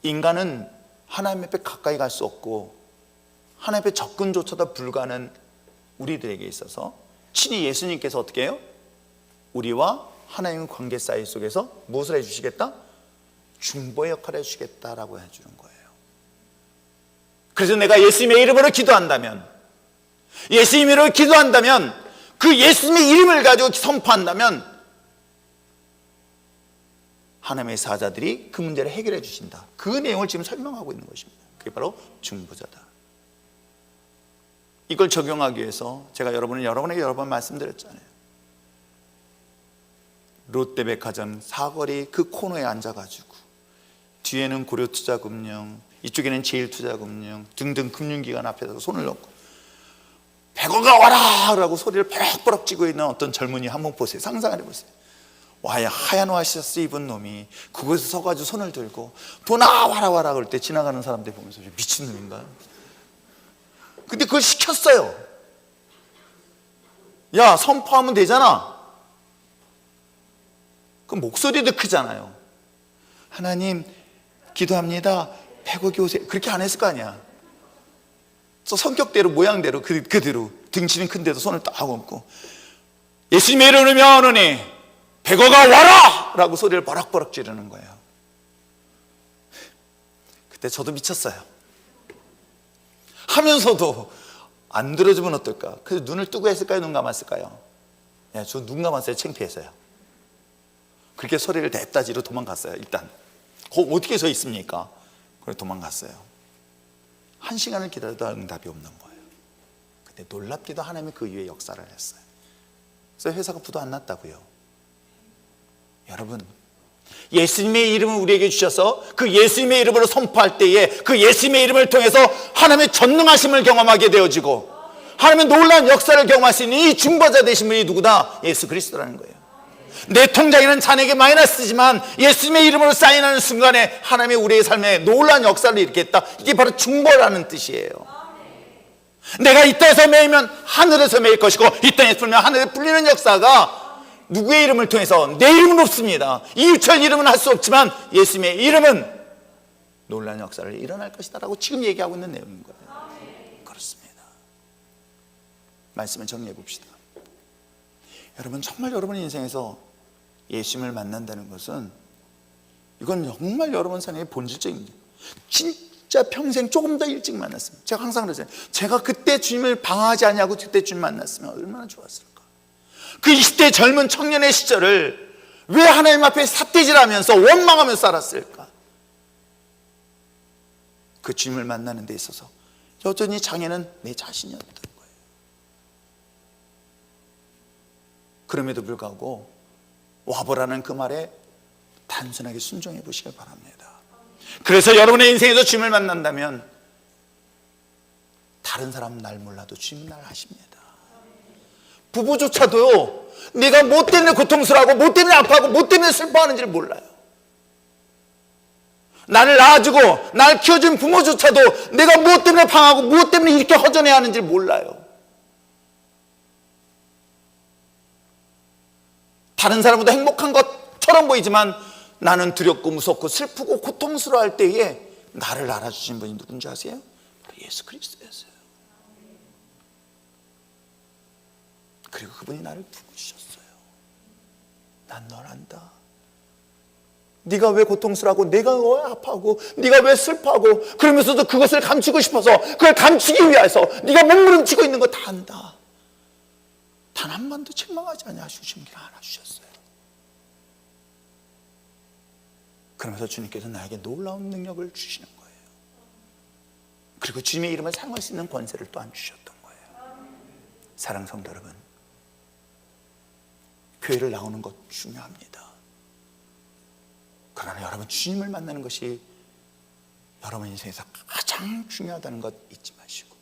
S1: 인간은 하나님 앞에 가까이 갈 수 없고 하나님 앞에 접근조차도 불가능한 우리들에게 있어서 친히 예수님께서 어떻게 해요? 우리와 하나님의 관계 사이 속에서 무엇을 해주시겠다? 중보의 역할을 해주시겠다라고 해주는 거예요. 그래서 내가 예수님의 이름으로 기도한다면, 예수님의 이름으로 기도한다면, 그 예수님의 이름을 가지고 선포한다면 하나님의 사자들이 그 문제를 해결해 주신다. 그 내용을 지금 설명하고 있는 것입니다. 그게 바로 중보자다. 이걸 적용하기 위해서 제가 여러분에게 여러 번 말씀드렸잖아요. 롯데백화점 사거리 그 코너에 앉아가지고 뒤에는 고려투자금융, 이쪽에는 제일투자금융 등등 금융기관 앞에서 손을 놓고 100억아 와라! 라고 소리를 벼락벼락 찌고 있는 어떤 젊은이 한번 보세요. 상상을 해보세요. 와야 하얀 와이셔츠 입은 놈이 그곳에 서가지고 손을 들고 돈아 와라 와라 그럴 때 지나가는 사람들 보면서 미친놈인가? 근데 그걸 시켰어요. 야, 선포하면 되잖아. 그 목소리도 크잖아요. 하나님 기도합니다. 100억이 오세요. 그렇게 안 했을 거 아니야. 성격대로 모양대로 그대로 등치는 큰데도 손을 딱 얹고 예수님의 이름으로 명하노니 100억아 와라! 라고 소리를 버럭버럭 지르는 거예요. 그때 저도 미쳤어요. 하면서도 안 들어주면 어떨까? 그래서 눈을 뜨고 했을까요? 눈 감았을까요? 예, 저 눈 감았어요. 창피해서요. 그렇게 소리를 냈다 지르고 도망갔어요. 일단 어떻게 서 있습니까? 그래서 도망갔어요. 1시간을 기다려도 응답이 없는 거예요. 근데 놀랍게도 하나님이 그 이후에 역사를 했어요. 그래서 회사가 부도 안 났다고요. 여러분, 예수님의 이름을 우리에게 주셔서 그 예수님의 이름으로 선포할 때에 그 예수님의 이름을 통해서 하나님의 전능하심을 경험하게 되어지고 하나님의 놀라운 역사를 경험할 수 있는 이 중보자 되신 분이 누구다? 예수 그리스도라는 거예요. 내 통장에는 잔액이 마이너스지만 예수님의 이름으로 사인하는 순간에 하나님의 우리의 삶에 놀라운 역사를 일으켰다. 이게 바로 중보라는 뜻이에요. 내가 이 땅에서 매이면 하늘에서 매일 것이고 이 땅에서 풀면 하늘에 풀리는 역사가 누구의 이름을 통해서? 내 이름은 없습니다. 이유철 이름은 할 수 없지만 예수님의 이름은 놀라운 역사를 일어날 것이다 라고 지금 얘기하고 있는 내용인 거예요. 그렇습니다. 말씀을 정리해 봅시다. 여러분, 정말 여러분의 인생에서 예수님을 만난다는 것은 이건 정말 여러분 삶의 본질적인 문제. 진짜 평생 조금 더 일찍 만났으면, 제가 항상 그러잖아요. 제가 그때 주님을 방황하지 않냐고 그때 주님 만났으면 얼마나 좋았을까. 그 20대 젊은 청년의 시절을 왜 하나님 앞에 삿대질하면서 원망하면서 살았을까? 그 주님을 만나는 데 있어서 여전히 장애는 내 자신이었던 거예요. 그럼에도 불구하고 와보라는 그 말에 단순하게 순종해 보시길 바랍니다. 그래서 여러분의 인생에서 주님을 만난다면 다른 사람은 날 몰라도 주님은 날 아십니다. 부부조차도요, 내가 뭐 때문에 고통스러워하고 뭐 때문에 아파하고 뭐 때문에 슬퍼하는지를 몰라요. 나를 낳아주고 날 키워준 부모조차도 내가 뭐 때문에 방하고 뭐 때문에 이렇게 허전해야 하는지를 몰라요. 다른 사람보다 행복한 것처럼 보이지만 나는 두렵고 무섭고 슬프고 고통스러워할 때에 나를 알아주신 분이 누군지 아세요? 바로 예수 그리스도였어요. 그리고 그분이 나를 부르셨어요. 난 널 안다. 네가 왜 고통스러워하고 내가 왜 아파하고 네가 왜 슬퍼하고 그러면서도 그것을 감추고 싶어서 그걸 감추기 위해서 네가 몸부림치고 있는 거 다 안다. 단 한 번도 책망하지 않냐 주시는 길 하나 주셨어요. 그러면서 주님께서 나에게 놀라운 능력을 주시는 거예요. 그리고 주님의 이름을 사용할 수 있는 권세를 또한 주셨던 거예요. 사랑하는 성도 여러분, 교회를 나오는 것 중요합니다. 그러나 여러분, 주님을 만나는 것이 여러분 인생에서 가장 중요하다는 것 잊지 마시고,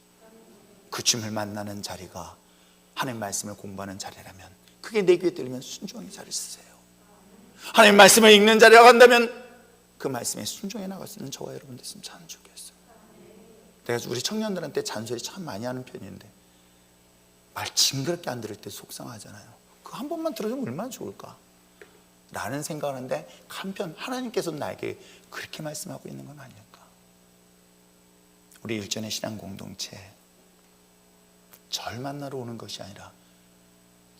S1: 그 주님을 만나는 자리가 하나님 말씀을 공부하는 자리라면 그게 내 귀에 들리면 순종의 자리를 쓰세요. 하나님 말씀을 읽는 자리라고 한다면 그 말씀에 순종해 나갈 수 있는 저와 여러분 됐으면 참 좋겠어요. 내가 우리 청년들한테 잔소리 참 많이 하는 편인데 말 징그럽게 안 들을 때 속상하잖아요. 그거 한 번만 들어주면 얼마나 좋을까 라는 생각을 하는데, 한편 하나님께서 나에게 그렇게 말씀하고 있는 건 아닐까. 우리 일전의 신앙 공동체, 절 만나러 오는 것이 아니라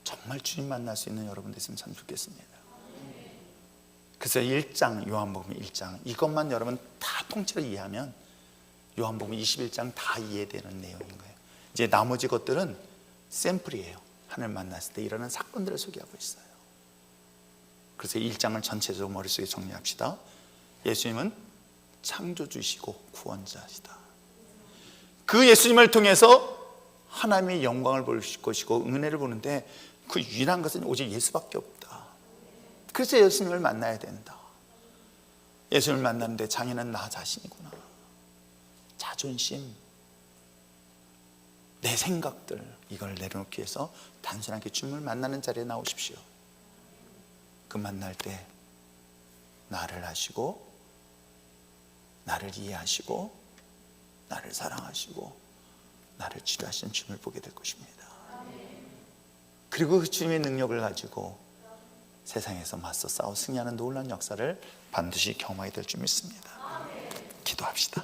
S1: 정말 주님 만날 수 있는 여러분 됐으면 참 좋겠습니다. 그래서 1장, 요한복음 1장 이것만 여러분 다 통째로 이해하면 요한복음 21장 다 이해되는 내용인 거예요. 이제 나머지 것들은 샘플이에요. 하나님 만났을 때 일어나는 사건들을 소개하고 있어요. 그래서 1장을 전체적으로 머릿속에 정리합시다. 예수님은 창조주시고 구원자시다. 그 예수님을 통해서 하나님의 영광을 볼 것이고 은혜를 보는데 그 유일한 것은 오직 예수밖에 없다. 그래서 예수님을 만나야 된다. 예수님을 만나는데 장애는 나 자신이구나. 자존심, 내 생각들, 이걸 내려놓기 위해서 단순하게 주님을 만나는 자리에 나오십시오. 그 만날 때 나를 아시고 나를 이해하시고 나를 사랑하시고 나를 치료하시는 주님을 보게 될 것입니다. 그리고 그 주님의 능력을 가지고 세상에서 맞서 싸워 승리하는 놀라운 역사를 반드시 경험하게 될 줄 믿습니다. 기도합시다.